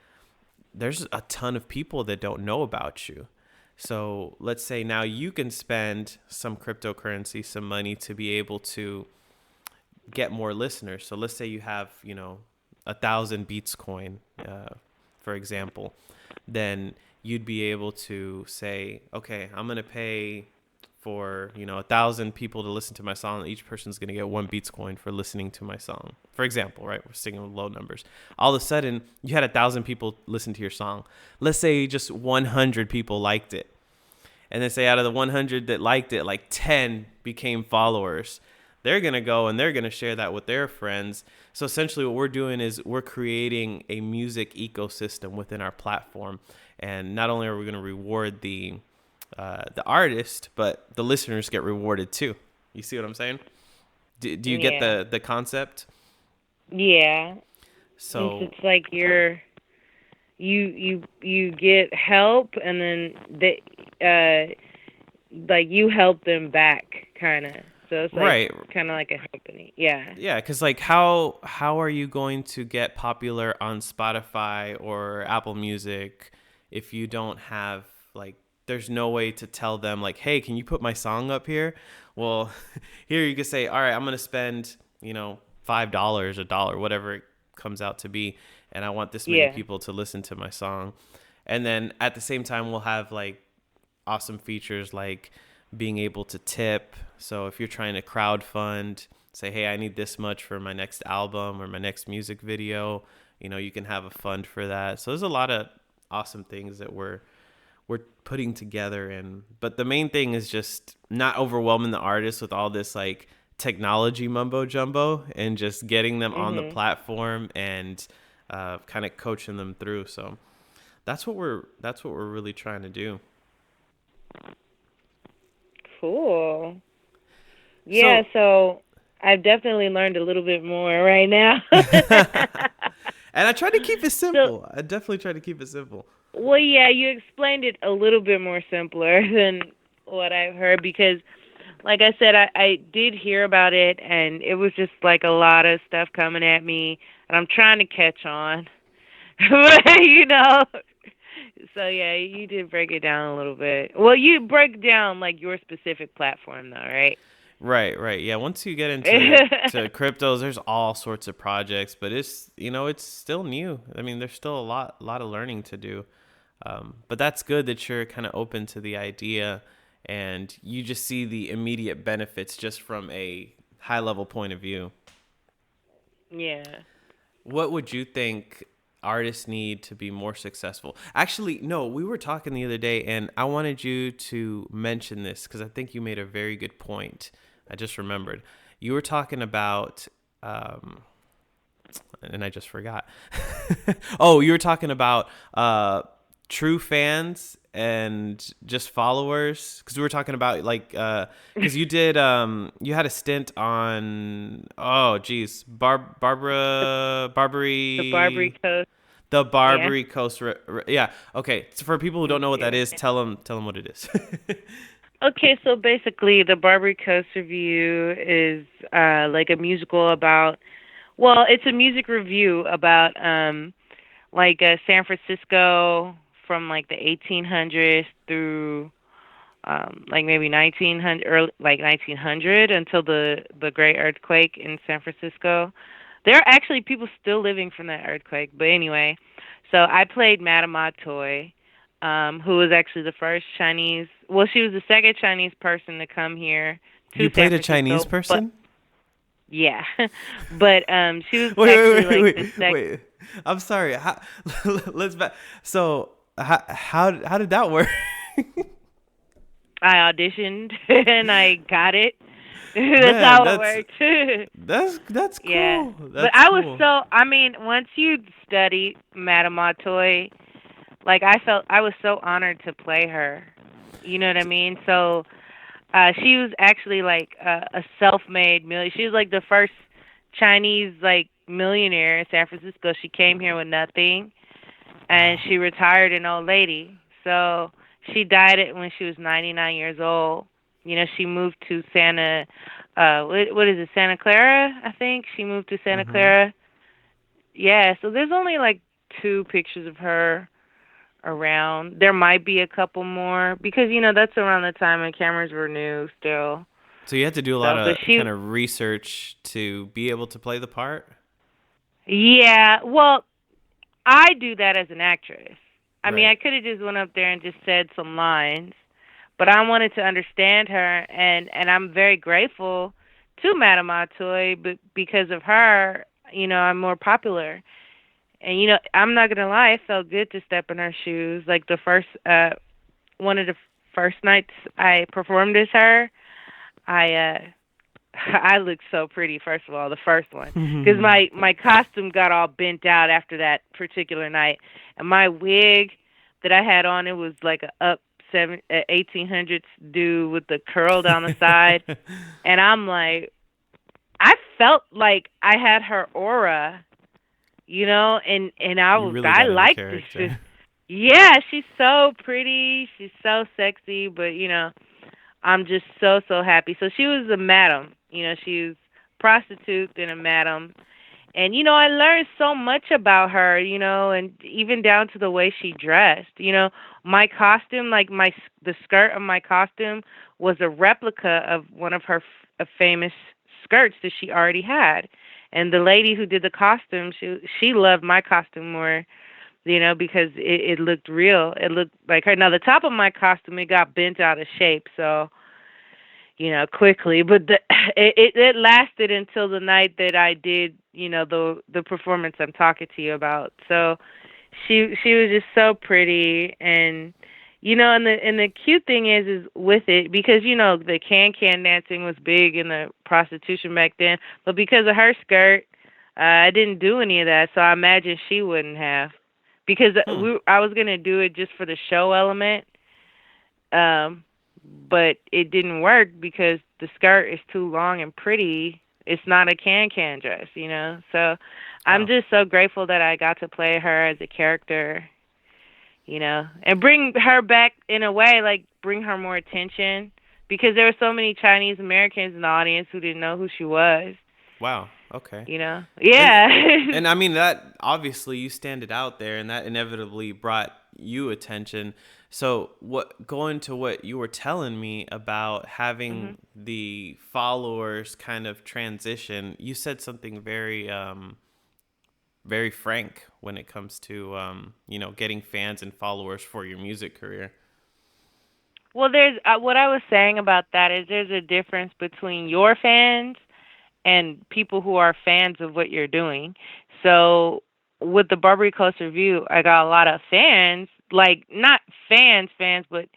[SPEAKER 1] there's a ton of people that don't know about you. So let's say now you can spend some cryptocurrency, some money, to be able to get more listeners. So let's say you have, 1,000 beatzcoin, for example, then you'd be able to say, okay, I'm going to pay for 1,000 people to listen to my song. Each person's going to get 1 beatzcoin for listening to my song, for example, right? We're sticking with low numbers. All of a sudden you had 1,000 people listen to your song. Let's say just 100 people liked it, and then say out of the 100 that liked it, like 10 became followers. They're going to go and they're going to share that with their friends. So essentially what we're doing is we're creating a music ecosystem within our platform. And not only are we going to reward the artist, but the listeners get rewarded too. You see what I'm saying? Do you get
[SPEAKER 3] Yeah.
[SPEAKER 1] the concept?
[SPEAKER 3] Yeah.
[SPEAKER 1] So
[SPEAKER 3] It's like you get help, and then like you help them back, kind of. So it's like
[SPEAKER 1] right.
[SPEAKER 3] kind of like a company. Yeah.
[SPEAKER 1] Yeah, because like how are you going to get popular on Spotify or Apple Music if you don't have, like, there's no way to tell them like, hey, can you put my song up here? Well, here you can say, all right, I'm gonna spend $5, a dollar, whatever it comes out to be, and I want this many
[SPEAKER 3] Yeah.
[SPEAKER 1] people to listen to my song. And then at the same time we'll have like awesome features like being able to tip. So if you're trying to crowdfund, say, hey, I need this much for my next album or my next music video, you can have a fund for that. So there's a lot of awesome things that we're putting together. But the main thing is just not overwhelming the artists with all this like technology mumbo jumbo, and just getting them on the
[SPEAKER 3] Mhm.
[SPEAKER 1] platform and kind of coaching them through. So that's what we're really trying to do.
[SPEAKER 3] Cool. Yeah.
[SPEAKER 1] So
[SPEAKER 3] So I've definitely learned a little bit more right now.
[SPEAKER 1] And I tried to keep it
[SPEAKER 3] So,
[SPEAKER 1] simple. I definitely tried to keep it simple.
[SPEAKER 3] well, yeah, you explained it a little bit more simpler than what I've heard because, like I said, I did hear about it, and it was just like a lot of stuff coming at me, and I'm trying to catch on. But, so yeah, you did break it down a little bit. Well, you break down like your specific platform, though, right?
[SPEAKER 1] Right. Yeah, once you get into cryptos, there's all sorts of projects, but it's still new. I mean, there's still a lot of learning to do. But that's good that you're kind of open to the idea and you just see the immediate benefits just from a high level point of view.
[SPEAKER 3] Yeah.
[SPEAKER 1] What would you think artists need to be more successful? Actually, no, we were talking the other day and I wanted you to mention this because I think you made a very good point. I just remembered. You were talking about, and I just forgot. Oh, you were talking about true fans and just followers because we were talking about like because you did you had a stint on
[SPEAKER 3] The Barbary
[SPEAKER 1] Barbary
[SPEAKER 3] Coast.
[SPEAKER 1] the
[SPEAKER 3] Yeah.
[SPEAKER 1] Barbary Coast yeah, okay, so for people who don't know what that
[SPEAKER 3] Yeah.
[SPEAKER 1] is, tell them what it is.
[SPEAKER 3] Okay, so basically, the Barbary Coast Review is like a musical about. Well, it's a music review about like San Francisco from like the 1800s through like maybe 1900 or like 1900 until the Great Earthquake in San Francisco. There are actually people still living from that earthquake, but anyway. So I played Madame Toy, who was actually the first Chinese. Well, she was the second Chinese person to come here
[SPEAKER 1] You
[SPEAKER 3] to San
[SPEAKER 1] played a Chinese
[SPEAKER 3] Francisco, but
[SPEAKER 1] person?
[SPEAKER 3] yeah, but she was
[SPEAKER 1] Wait,
[SPEAKER 3] actually
[SPEAKER 1] wait, wait,
[SPEAKER 3] like
[SPEAKER 1] wait,
[SPEAKER 3] the second.
[SPEAKER 1] wait. I'm sorry. Let's back. So, how did that work?
[SPEAKER 3] I auditioned and I got it. That's
[SPEAKER 1] Man,
[SPEAKER 3] how it worked.
[SPEAKER 1] that's
[SPEAKER 3] Yeah,
[SPEAKER 1] cool.
[SPEAKER 3] but
[SPEAKER 1] That's
[SPEAKER 3] I was
[SPEAKER 1] cool.
[SPEAKER 3] so. I mean, once you study Madame Toy, like I felt I was so honored to play her. You know what I mean? So she was actually like a self-made million. She was like the first Chinese like millionaire in San Francisco. She came here with nothing, and
[SPEAKER 1] Wow.
[SPEAKER 3] she retired an old lady. So she died when she was 99 years old. She moved to what is it, Santa Clara? I think she moved to Santa
[SPEAKER 1] Mhm.
[SPEAKER 3] Clara. Yeah, so there's only like two pictures of her around. There might be a couple more because that's around the time when cameras were new still.
[SPEAKER 1] So you had to do a lot
[SPEAKER 3] So, but
[SPEAKER 1] of
[SPEAKER 3] she,
[SPEAKER 1] kind of research to be able to play the part.
[SPEAKER 3] yeah, well, I do that as an actress. I mean,
[SPEAKER 1] Right.
[SPEAKER 3] I could have just went up there and just said some lines, but I wanted to understand her, and I'm very grateful to Madame Atoy, but because of her, I'm more popular. And I'm not gonna lie, it felt good to step in her shoes. Like the first, one of the first nights I performed as her, I I looked so pretty. First of all, the first one, because my costume got all bent out after that particular night, and my wig that I had on, it was like a up 1800s do with the curl down the side, and I'm like, I felt like I had her aura, and
[SPEAKER 1] You really
[SPEAKER 3] I
[SPEAKER 1] got into
[SPEAKER 3] liked this.
[SPEAKER 1] character.
[SPEAKER 3] Yeah, she's so pretty, she's so sexy, but I'm just so happy. So she was a madam, she was prostitute and a madam. And I learned so much about her, and even down to the way she dressed. My costume, like the skirt of my costume was a replica of one of her famous skirts that she already had. And the lady who did the costume, she loved my costume more, because it looked real. It looked like her. Now the top of my costume, it got bent out of shape, so quickly, but it lasted until the night that I did, the performance I'm talking to you about. So she was just so pretty, and and the cute thing is with it, because the can dancing was big in the prostitution back then, but because of her skirt, I didn't do any of that. So I imagine she wouldn't have, because
[SPEAKER 1] Hmm.
[SPEAKER 3] I was gonna do it just for the show element. Um, but it didn't work because the skirt is too long and pretty. It's not a can dress. So I'm
[SPEAKER 1] Wow.
[SPEAKER 3] just so grateful that I got to play her as a character, and bring her back in a way, like bring her more attention because there were so many Chinese Americans in the audience who didn't know who she was,
[SPEAKER 1] Wow. Okay. And
[SPEAKER 3] Yeah.
[SPEAKER 1] and I mean that obviously you stand it out there, and that inevitably brought you attention. So what going to what you were telling me about having
[SPEAKER 3] Mhm.
[SPEAKER 1] the followers kind of transition, you said something very very frank when it comes to getting fans and followers for your music career.
[SPEAKER 3] Well, there's what I was saying about that is there's a difference between your fans and people who are fans of what you're doing. So with the Barbary Coast Review, I got a lot of fans, like not fans, but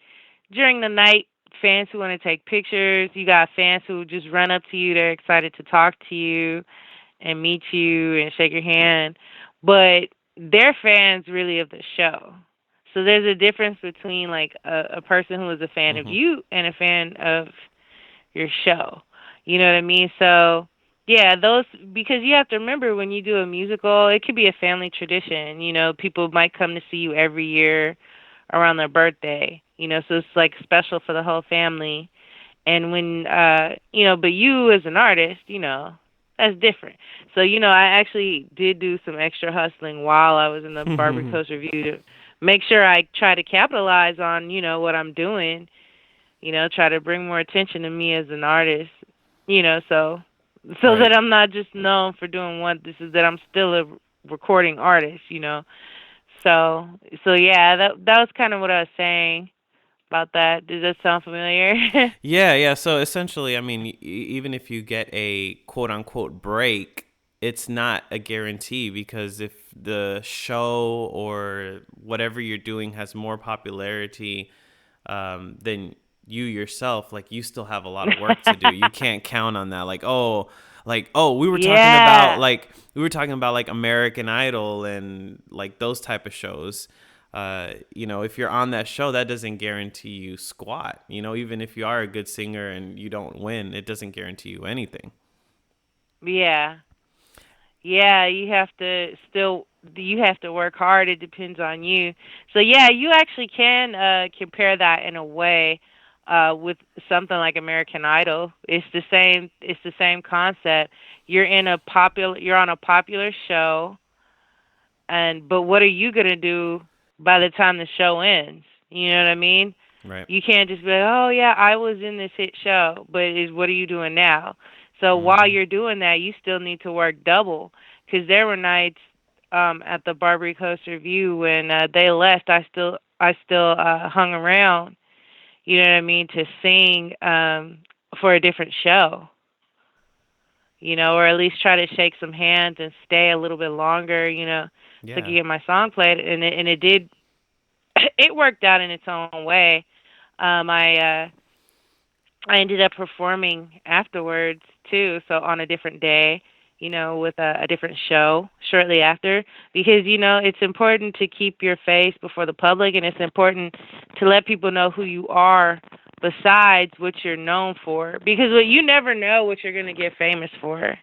[SPEAKER 3] during the night, fans who want to take pictures. You got fans who just run up to you. They're excited to talk to you and meet you and shake your hand. But they're fans really of the show. So there's a difference between like a person who is a fan of
[SPEAKER 1] Mm-hmm.
[SPEAKER 3] you and a fan of your show. You know what I mean? So yeah, those because you have to remember when you do a musical, it could be a family tradition. People might come to see you every year around their birthday. So it's like special for the whole family. And when but you as an artist, that's different. So, I actually did do some extra hustling while I was in the Barbary Coast Review to make sure I try to capitalize on, what I'm doing, try to bring more attention to me as an artist, so
[SPEAKER 1] Right.
[SPEAKER 3] that I'm not just known for doing one. This is that I'm still a recording artist, So, so yeah, that was kind of what I was saying about that. Does that sound familiar?
[SPEAKER 1] Yeah, yeah. So essentially, I mean, even if you get a quote unquote break, it's not a guarantee, because if the show or whatever you're doing has more popularity than you yourself, like you still have a lot of work to do. You can't count on that. Like, we were talking about
[SPEAKER 3] Yeah.
[SPEAKER 1] like American Idol and like those type of shows. If you're on that show, that doesn't guarantee you squat. Even if you are a good singer and you don't win, it doesn't guarantee you anything.
[SPEAKER 3] Yeah. Yeah, you have to work hard. It depends on you. So yeah, you actually can compare that in a way with something like American Idol. It's the same concept. You're on a popular show, and but what are you going to do by the time the show ends? You know what I mean?
[SPEAKER 1] Right.
[SPEAKER 3] You can't just be like, "Oh yeah, I was in this hit show," but what are you doing now? So while
[SPEAKER 1] Mm-hmm.
[SPEAKER 3] you're doing that, you still need to work double because there were nights at the Barbary Coast Review when they left. I still hung around. You know what I mean, to sing for a different show. Or at least try to shake some hands and stay a little bit longer. So I could
[SPEAKER 1] Yeah.
[SPEAKER 3] get my song played, and it did. It worked out in its own way. Um, I uh, I ended up performing afterwards too, so on a different day, with a different show shortly after, because it's important to keep your face before the public, and it's important to let people know who you are besides what you're known for, because you never know what you're going to get famous for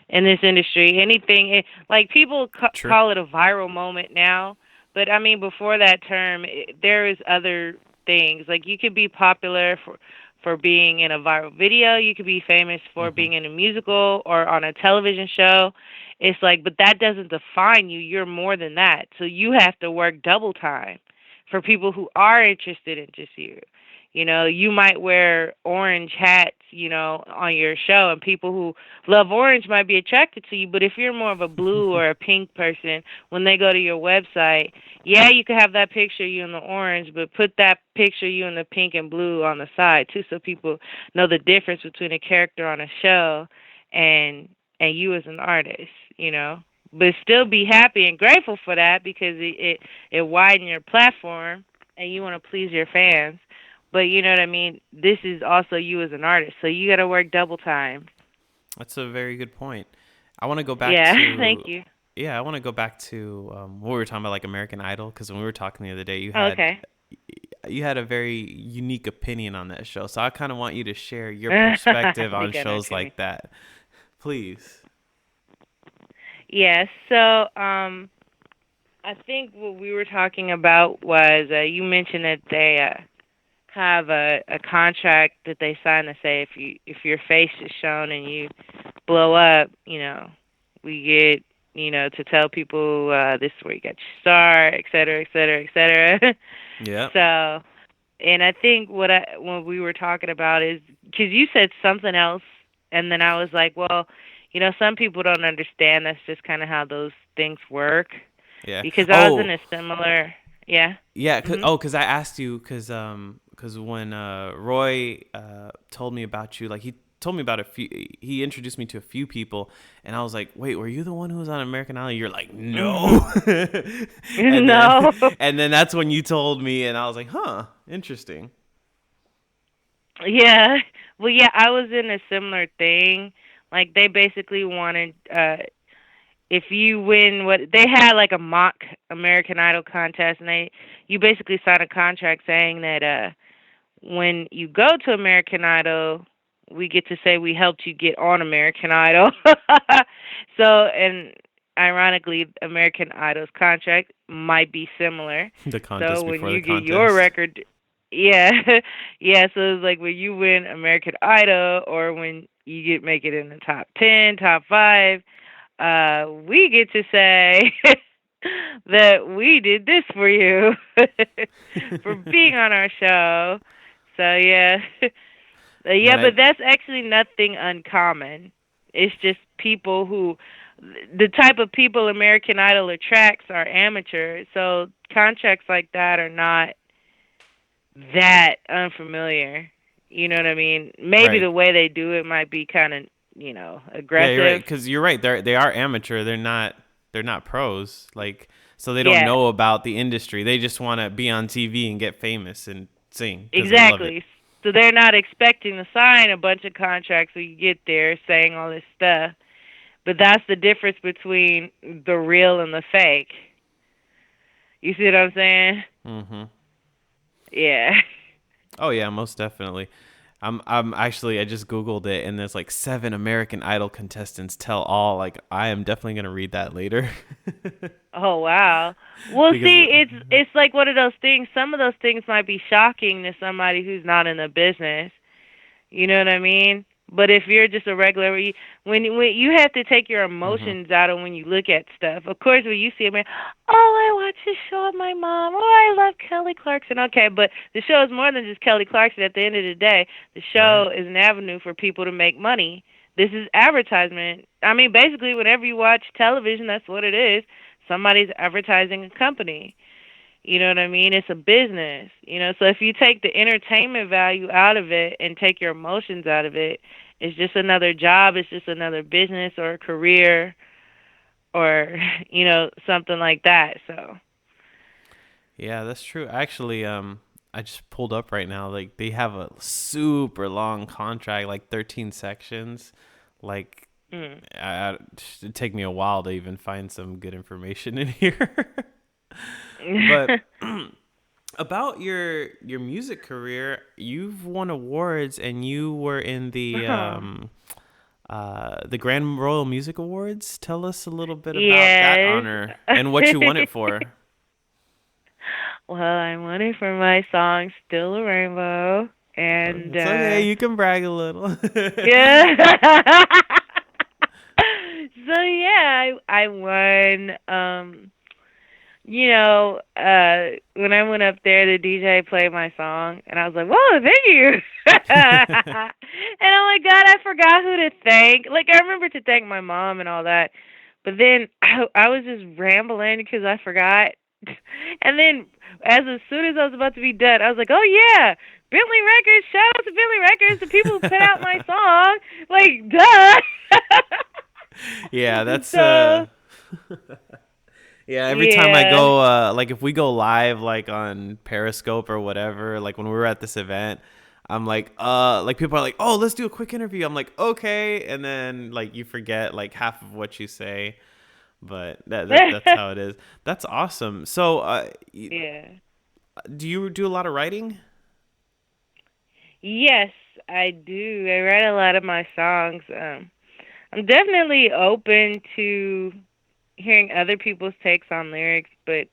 [SPEAKER 3] in this industry. Like people
[SPEAKER 1] True.
[SPEAKER 3] call it a viral moment now, but I mean before that term, there is other things. Like you could be popular for being in a viral video. You could be famous for
[SPEAKER 1] Mm-hmm.
[SPEAKER 3] being in a musical or on a television show. It's like, but that doesn't define you. You're more than that. So you have to work double time for people who are interested in just you. You might wear orange hats, on your show, and people who love orange might be attracted to you. But if you're more of a blue or a pink person, when they go to your website, yeah, you could have that picture of you in the orange, but put that picture of you in the pink and blue on the side too, so people know the difference between a character on a show and you as an artist. But still be happy and grateful for that because it widens your platform and you want to please your fans. But you know what I mean? This is also you as an artist, so you got to work double time.
[SPEAKER 1] That's a very good point. I want to go back
[SPEAKER 3] Yeah, thank
[SPEAKER 1] to
[SPEAKER 3] you.
[SPEAKER 1] Yeah, I want to go back to what we were talking about, like American Idol, because when we were talking the other day, you
[SPEAKER 3] Oh,
[SPEAKER 1] had
[SPEAKER 3] okay.
[SPEAKER 1] you had a very unique opinion on that show. So I kind of want you to share your perspective
[SPEAKER 3] They
[SPEAKER 1] on
[SPEAKER 3] got on
[SPEAKER 1] shows
[SPEAKER 3] to me.
[SPEAKER 1] like that, please.
[SPEAKER 3] Yes. So, I think what we were talking about was you mentioned that they have a contract that they sign to say if your face is shown and you blow up, we get to tell people this is where you got your star, et cetera, et cetera, et cetera.
[SPEAKER 1] Yep.
[SPEAKER 3] So, and I think what we were talking about is because you said something else, and then I was like, well, some people don't understand. That's just kind of how those things work.
[SPEAKER 1] Yeah.
[SPEAKER 3] Because I was in
[SPEAKER 1] Oh,
[SPEAKER 3] a similar, yeah.
[SPEAKER 1] yeah.
[SPEAKER 3] Mhm.
[SPEAKER 1] Cause I asked you, cause when Roy told me about you, like he told me about he introduced me to a few people, and I was like, wait, were you the one who was on American Idol? You're like,
[SPEAKER 3] Mhm.
[SPEAKER 1] no. and then,
[SPEAKER 3] No.
[SPEAKER 1] and then that's when you told me, and I was like, huh, interesting.
[SPEAKER 3] Yeah. Well, yeah, I was in a similar thing. Like they basically wanted if you win what they had like a mock American Idol contest and you basically sign a contract saying that when you go to American Idol, we get to say we helped you get on American Idol. So, and ironically, American Idol's contract might be similar.
[SPEAKER 1] The
[SPEAKER 3] So
[SPEAKER 1] contest
[SPEAKER 3] when
[SPEAKER 1] before the
[SPEAKER 3] you get your
[SPEAKER 1] contest.
[SPEAKER 3] record, yeah, yeah. So it's like when you win American Idol, or when you make it in the top 10, top 5, we get to say that we did this for you for being on our show. So yeah, yeah,
[SPEAKER 1] Man,
[SPEAKER 3] but that's actually nothing uncommon. It's just people who, the type of people American Idol attracts are amateurs. So contracts like that are not that unfamiliar. You know what I mean? Maybe
[SPEAKER 1] right.
[SPEAKER 3] the way they do it might be kind of,
[SPEAKER 1] Yeah, you're right.
[SPEAKER 3] aggressive.
[SPEAKER 1] Because you're right. They are amateur. They're not pros. Like, so they don't
[SPEAKER 3] Yeah,
[SPEAKER 1] know about the industry. They just want to be on TV and get famous and sing because they love it.
[SPEAKER 3] exactly. So they're not expecting to sign a bunch of contracts when you get there saying all this stuff. But that's the difference between the real and the fake. You see what I'm saying?
[SPEAKER 1] Hmm.
[SPEAKER 3] Yeah.
[SPEAKER 1] Oh yeah, most definitely. I'm actually I just googled it and there's like 7 American Idol contestants tell all. Like I am definitely gonna read that later.
[SPEAKER 3] Oh wow. Well,
[SPEAKER 1] because
[SPEAKER 3] see, it's like one of those things. Some of those things might be shocking to somebody who's not in the business. You know what I mean? But if you're just a regular, when you have to take your
[SPEAKER 1] hmm
[SPEAKER 3] emotions out of when you look at stuff. Of course, when you see a man, oh, I watch the show with my mom. Oh, I love Kelly Clarkson. Okay, but the show is more than just Kelly Clarkson. At the end of the day, the
[SPEAKER 1] right.
[SPEAKER 3] show is an avenue for people to make money. This is advertisement. I mean, basically, whenever you watch television, that's what it is. Somebody's advertising a company. You know what I mean? It's a business. So if you take the entertainment value out of it and take your emotions out of it, it's just another job, it's just another business or a career or, something like that. So,
[SPEAKER 1] Yeah, that's true. Actually, I just pulled up right now. Like they have a super long contract, like 13 sections. Like
[SPEAKER 3] mm.
[SPEAKER 1] it'd take me a while to even find some good information in here. But about your music career, you've won awards and you were in the Grand Royal Music Awards. Tell us a little bit about that
[SPEAKER 3] Yes.
[SPEAKER 1] honor and what you won it for.
[SPEAKER 3] Well, I won it for my song Still a Rainbow, and
[SPEAKER 1] It's okay, you can brag a little.
[SPEAKER 3] yeah. So yeah, I won. When I went up there, the DJ played my song, and I was like, "Whoa, thank you!" And oh my God, I forgot who to thank. Like I remember to thank my mom and all that, but then I was just rambling because I forgot. And then, as soon as I was about to be done, I was like, "Oh yeah, Bentley Records! Shout out to Bentley Records, the people who put out my song!" Like,
[SPEAKER 1] Yeah,
[SPEAKER 3] duh.
[SPEAKER 1] that's
[SPEAKER 3] So
[SPEAKER 1] yeah, every time I
[SPEAKER 3] yeah.
[SPEAKER 1] go like if we go live like on Periscope or whatever, like when we were at this event, I'm like people are like, "Oh, let's do a quick interview." I'm like, "Okay." And then like you forget like half of what you say, but that's how it is. That's awesome. So,
[SPEAKER 3] Yeah.
[SPEAKER 1] do you do a lot of writing?
[SPEAKER 3] Yes, I do. I write a lot of my songs. I'm definitely open to hearing other people's takes on lyrics, but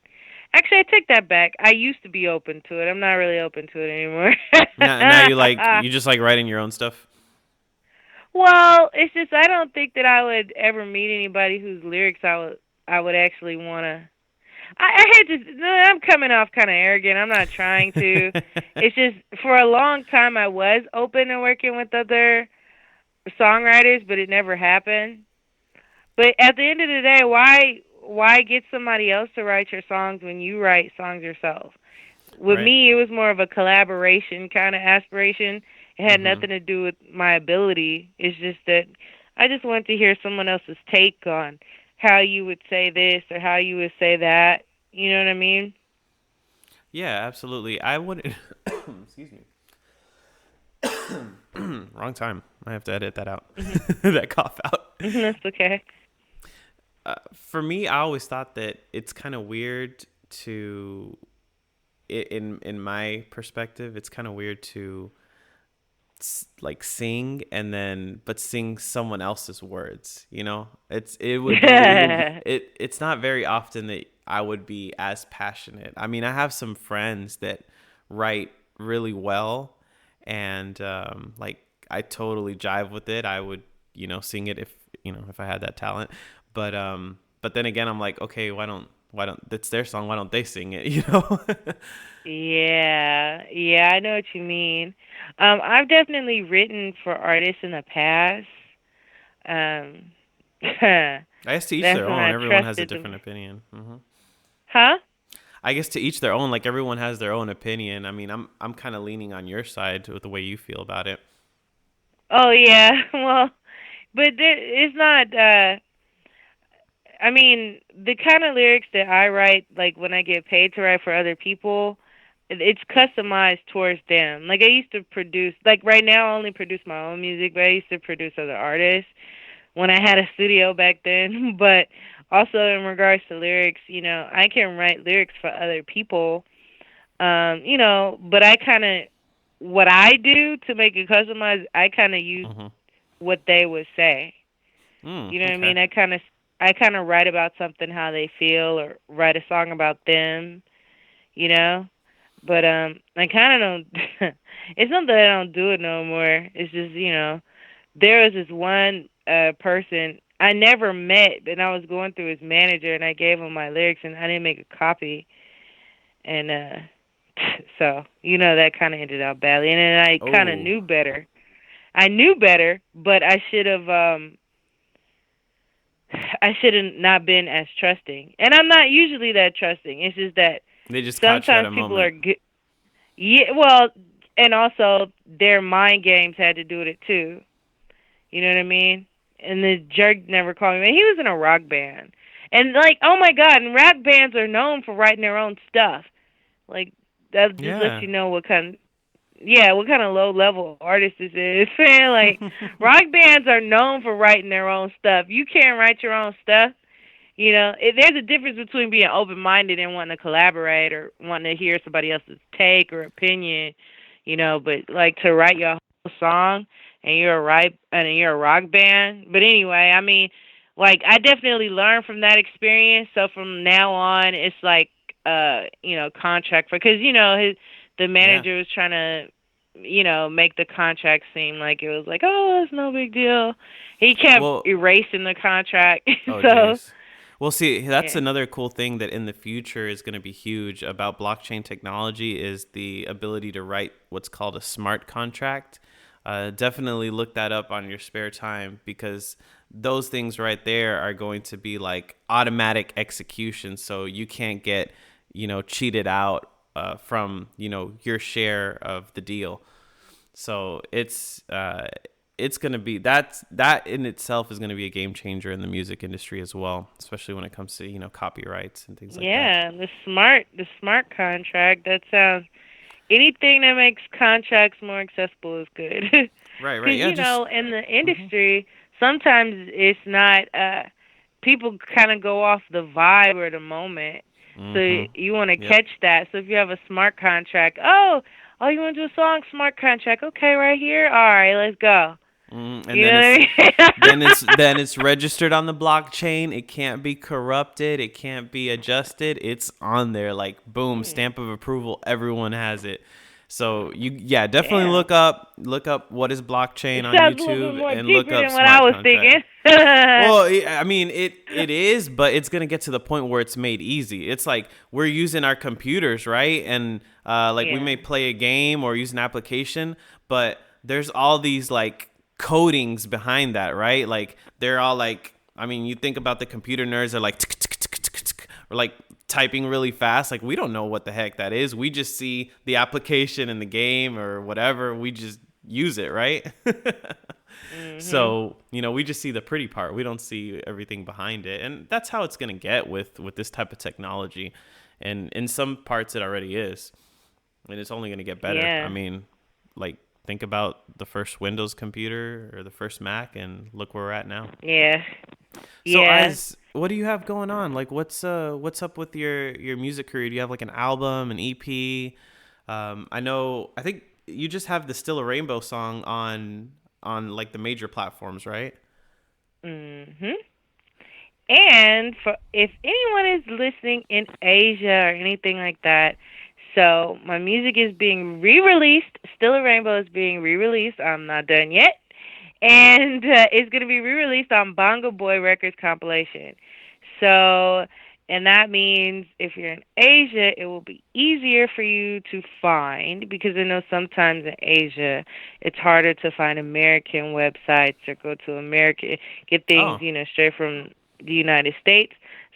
[SPEAKER 3] actually, I take that back. I used to be open to it. I'm not really open to it anymore.
[SPEAKER 1] Now you just like writing your own stuff.
[SPEAKER 3] Well, it's just I don't think that I would ever meet anybody whose lyrics I would actually want to. I hate to. No, I'm coming off kind of arrogant. I'm not trying to. It's just for a long time I was open to working with other songwriters, but it never happened. But at the end of the day, why get somebody else to write your songs when you write songs yourself? With
[SPEAKER 1] Right.
[SPEAKER 3] me, it was more of a collaboration kind of aspiration. It had
[SPEAKER 1] Mhm.
[SPEAKER 3] nothing to do with my ability. It's just that I just wanted to hear someone else's take on how you would say this or how you would say that. You know what I mean?
[SPEAKER 1] Yeah, absolutely. I would. Excuse me. Wrong time. I have to edit that out. That cough out.
[SPEAKER 3] That's okay.
[SPEAKER 1] For me, I always thought that it's kind of weird to, in my perspective, it's kind of weird to like sing and then but sing someone else's words. You know, it's not very often that I would be as passionate. I mean, I have some friends that write really well, and like I totally jive with it. I would, sing it if I had that talent. But then again, I'm like, okay, why don't it's their song, why don't they sing it, you know?
[SPEAKER 3] Yeah, yeah, I know what you mean. I've definitely written for artists in the past. Um,
[SPEAKER 1] I guess to each
[SPEAKER 3] that's
[SPEAKER 1] their
[SPEAKER 3] when
[SPEAKER 1] own.
[SPEAKER 3] I
[SPEAKER 1] Everyone has a
[SPEAKER 3] trusted
[SPEAKER 1] different
[SPEAKER 3] them.
[SPEAKER 1] opinion.
[SPEAKER 3] Huh?
[SPEAKER 1] I guess to each their own. Like everyone has their own opinion. I mean, I'm kind of leaning on your side with the way you feel about it.
[SPEAKER 3] Oh yeah, well, but it's not. I mean, the kind of lyrics that I write, like when I get paid to write for other people, it's customized towards them. Like I used to produce, like right now I only produce my own music, but I used to produce other artists when I had a studio back then. But also in regards to lyrics, I can write lyrics for other people. But I kind of what I do to make it customized, I kind of use
[SPEAKER 1] Mm-hmm.
[SPEAKER 3] what they would say. You know what I
[SPEAKER 1] Okay.
[SPEAKER 3] mean? I kind of write about something how they feel or write a song about them, you know? But I kind of don't it's not that I don't do it no more. It's just, there was this one person I never met, and I was going through his manager and I gave him my lyrics and I didn't make a copy and so, that kind of ended out badly. And then I kind of
[SPEAKER 1] Oh.
[SPEAKER 3] knew better. I knew better, but I should have not been as trusting. And I'm not usually that trusting. It's just that
[SPEAKER 1] They just caught you at
[SPEAKER 3] sometimes
[SPEAKER 1] a
[SPEAKER 3] people are
[SPEAKER 1] moment.
[SPEAKER 3] good. Yeah, well, and also their mind games had to do with it too. You know what I mean? And the jerk never called me. Man, he was in a rock band. And like, oh my god, and rock bands are known for writing their own stuff. Like that just lets
[SPEAKER 1] Yeah.
[SPEAKER 3] you know what kind of low level artist this is. Man, like rock bands are known for writing their own stuff. You can't write your own stuff. There's a difference between being open minded and wanting to collaborate or wanting to hear somebody else's take or opinion. But like to write your whole song and you're a rock band. But anyway, I mean, like I definitely learned from that experience. So from now on, it's like contract for because the
[SPEAKER 1] Yeah.
[SPEAKER 3] manager was trying to make the contract seem like it was like, oh, it's no big deal. He kept
[SPEAKER 1] Well,
[SPEAKER 3] erasing the contract.
[SPEAKER 1] oh
[SPEAKER 3] So,
[SPEAKER 1] geez. Well, see, that's
[SPEAKER 3] yeah.
[SPEAKER 1] another cool thing that in the future is going to be huge about blockchain technology is the ability to write what's called a smart contract. Definitely look that up on your spare time because those things right there are going to be like automatic execution. So you can't get, cheated out from, your share of the deal. So it's going to be that in itself is going to be a game changer in the music industry as well, especially when it comes to, copyrights and things like that.
[SPEAKER 3] Yeah, the smart contract. That sounds anything that makes contracts more accessible is good.
[SPEAKER 1] Right, right.
[SPEAKER 3] Because
[SPEAKER 1] Yeah, just
[SPEAKER 3] in the
[SPEAKER 1] mhm.
[SPEAKER 3] industry, sometimes it's not. People kind of go off the vibe or the moment. So
[SPEAKER 1] Mhm.
[SPEAKER 3] you want to
[SPEAKER 1] Yep.
[SPEAKER 3] catch that. So if you have a smart contract, oh, you want to do a song, smart contract. Okay, right here. All right, let's go.
[SPEAKER 1] And
[SPEAKER 3] You know what I mean?
[SPEAKER 1] then it's registered on the blockchain. It can't be corrupted. It can't be adjusted. It's on there, like boom, stamp of approval. Everyone has it. So definitely
[SPEAKER 3] Yeah.
[SPEAKER 1] look up what is blockchain
[SPEAKER 3] It
[SPEAKER 1] on
[SPEAKER 3] sounds a little bit
[SPEAKER 1] YouTube
[SPEAKER 3] more
[SPEAKER 1] and look
[SPEAKER 3] deeper
[SPEAKER 1] up
[SPEAKER 3] than what I
[SPEAKER 1] smart
[SPEAKER 3] was
[SPEAKER 1] contract.
[SPEAKER 3] thinking.
[SPEAKER 1] Well, I mean, it is, but it's gonna get to the point where it's made easy. It's like we're using our computers, right? And like we
[SPEAKER 3] Yeah.
[SPEAKER 1] may play a game or use an application, but there's all these like codings behind that, right? Like they're all like, I mean, you think about the computer nerds are like, or like typing really fast. Like we don't know what the heck that is. We just see the application in the game or whatever. We just use it, right? So, we just see the pretty part. We don't see everything behind it. And that's how it's going to get with this type of technology. And in some parts it already is. And it's only going to get better.
[SPEAKER 3] Yeah.
[SPEAKER 1] I mean, like think about the first Windows computer or the first Mac and look where we're at now.
[SPEAKER 3] Yeah.
[SPEAKER 1] So
[SPEAKER 3] Yeah.
[SPEAKER 1] what do you have going on? Like what's up with your music career? Do you have like an album, an EP? I think you just have the Still a Rainbow song on like the major platforms, right?
[SPEAKER 3] Mhm. And if anyone is listening in Asia or anything like that, so my music is being re-released. Still a Rainbow is being re-released. I'm not done yet. And it's going to be re-released on Bongo Boy Records compilation. So, and that means if you're in Asia, it will be easier for you to find, because I know sometimes in Asia it's harder to find American websites or go to American, get things,
[SPEAKER 1] Oh.
[SPEAKER 3] Straight from the United States.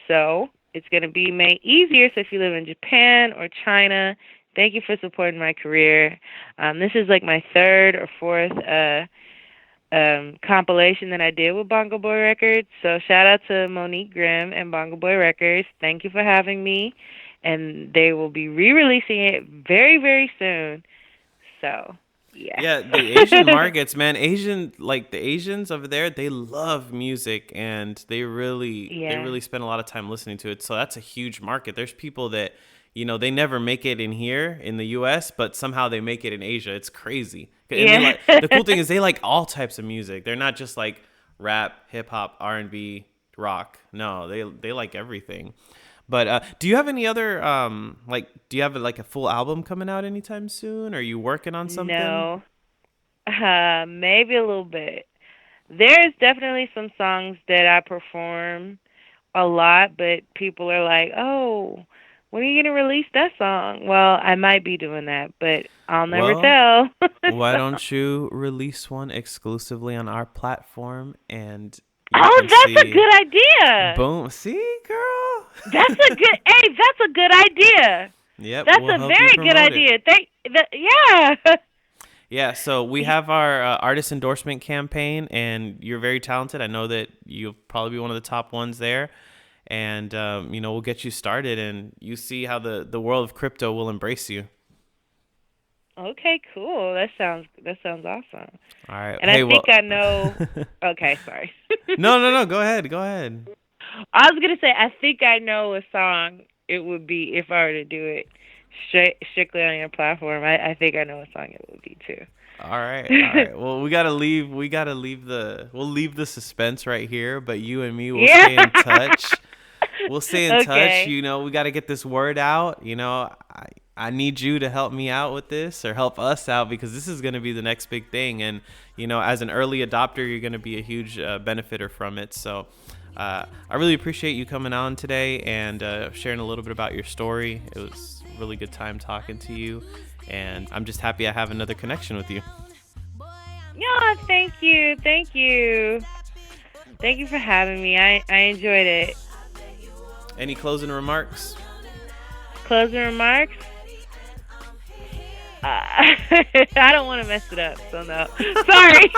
[SPEAKER 3] So it's going to be made easier. So if you live in Japan or China, thank you for supporting my career. This is like my third or fourth compilation that I did with Bongo Boy Records. So shout out to Monique Grimm and Bongo Boy Records. Thank you for having me. And they will be re-releasing it very, very soon. So, yeah.
[SPEAKER 1] Yeah, the Asian markets, man, the Asians over there, they love music and they really spend a lot of time listening to it. So that's a huge market. There's people that, they never make it in here in the US, but somehow they make it in Asia. It's crazy. And the cool thing is they like all types of music. They're not just like rap, hip hop, R&B, rock. No, they like everything. But do you have any other do you have like a full album coming out anytime soon? Are you working on something?
[SPEAKER 3] No. Maybe a little bit. There's definitely some songs that I perform a lot, but people are like, "Oh, when are you going to release that song?" Well, I might be doing that, but I'll never tell.
[SPEAKER 1] Why don't you release one exclusively on our platform and
[SPEAKER 3] that's a good idea.
[SPEAKER 1] Boom. See, girl?
[SPEAKER 3] That's a good idea.
[SPEAKER 1] Yep.
[SPEAKER 3] That's a very good idea. Yeah.
[SPEAKER 1] Yeah, so we have our artist endorsement campaign, and you're very talented. I know that you'll probably be one of the top ones there. And, we'll get you started, and you see how the world of crypto will embrace you.
[SPEAKER 3] Okay, cool. That sounds awesome.
[SPEAKER 1] All right.
[SPEAKER 3] And I think I know. Okay, sorry.
[SPEAKER 1] No. Go ahead.
[SPEAKER 3] I was gonna say I think I know a song it would be if I were to do it strictly on your platform. I think I know a song it would be too.
[SPEAKER 1] All right. Well, we'll leave the suspense right here, but you and me will stay in touch. We'll stay in touch. We got to get this word out. I need you to help me out with this, or help us out, because this is going to be the next big thing. And, as an early adopter, you're going to be a huge benefiter from it. So I really appreciate you coming on today and sharing a little bit about your story. It was a really good time talking to you. And I'm just happy I have another connection with you.
[SPEAKER 3] Yeah, thank you. Thank you for having me. I enjoyed it.
[SPEAKER 1] Any closing remarks?
[SPEAKER 3] Closing remarks? I don't want to mess it up, so no. Sorry.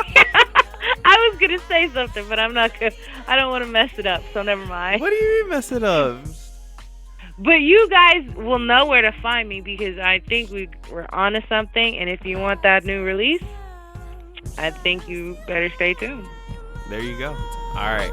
[SPEAKER 3] I was going to say something, but I'm not going to. I don't want to mess it up, so never mind.
[SPEAKER 1] What do you mean mess it up?
[SPEAKER 3] But you guys will know where to find me, because I think we're onto something, and if you want that new release, I think you better stay tuned.
[SPEAKER 1] There you go. All right.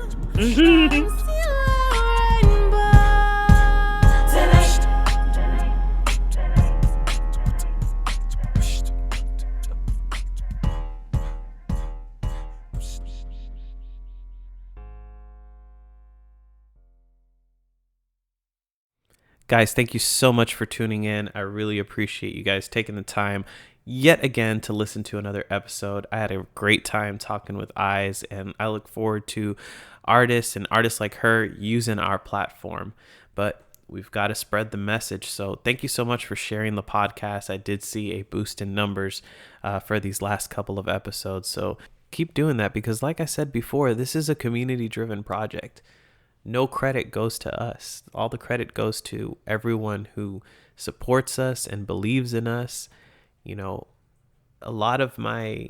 [SPEAKER 1] Guys, thank you so much for tuning in. I really appreciate you guys taking the time yet again to listen to another episode. I had a great time talking with MsEyez, and I look forward to artists like her using our platform. But we've got to spread the message. So thank you so much for sharing the podcast. I did see a boost in numbers for these last couple of episodes. So keep doing that, because like I said before, this is a community-driven project. No credit goes to us. All the credit goes to everyone who supports us and believes in us. You know, a lot of my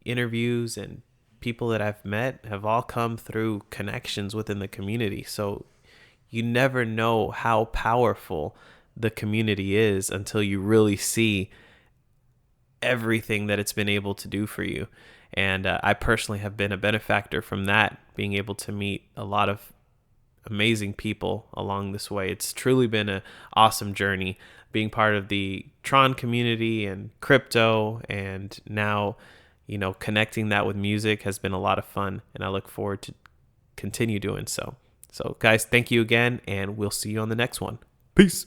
[SPEAKER 1] interviews and people that I've met have all come through connections within the community. So you never know how powerful the community is until you really see everything that it's been able to do for you. And I personally have been a benefactor from that, being able to meet a lot of amazing people along this way. It's truly been an awesome journey being part of the Tron community and crypto, and now, you know, connecting that with music has been a lot of fun, and I look forward to continue doing so. So guys, thank you again, and we'll see you on the next one. Peace.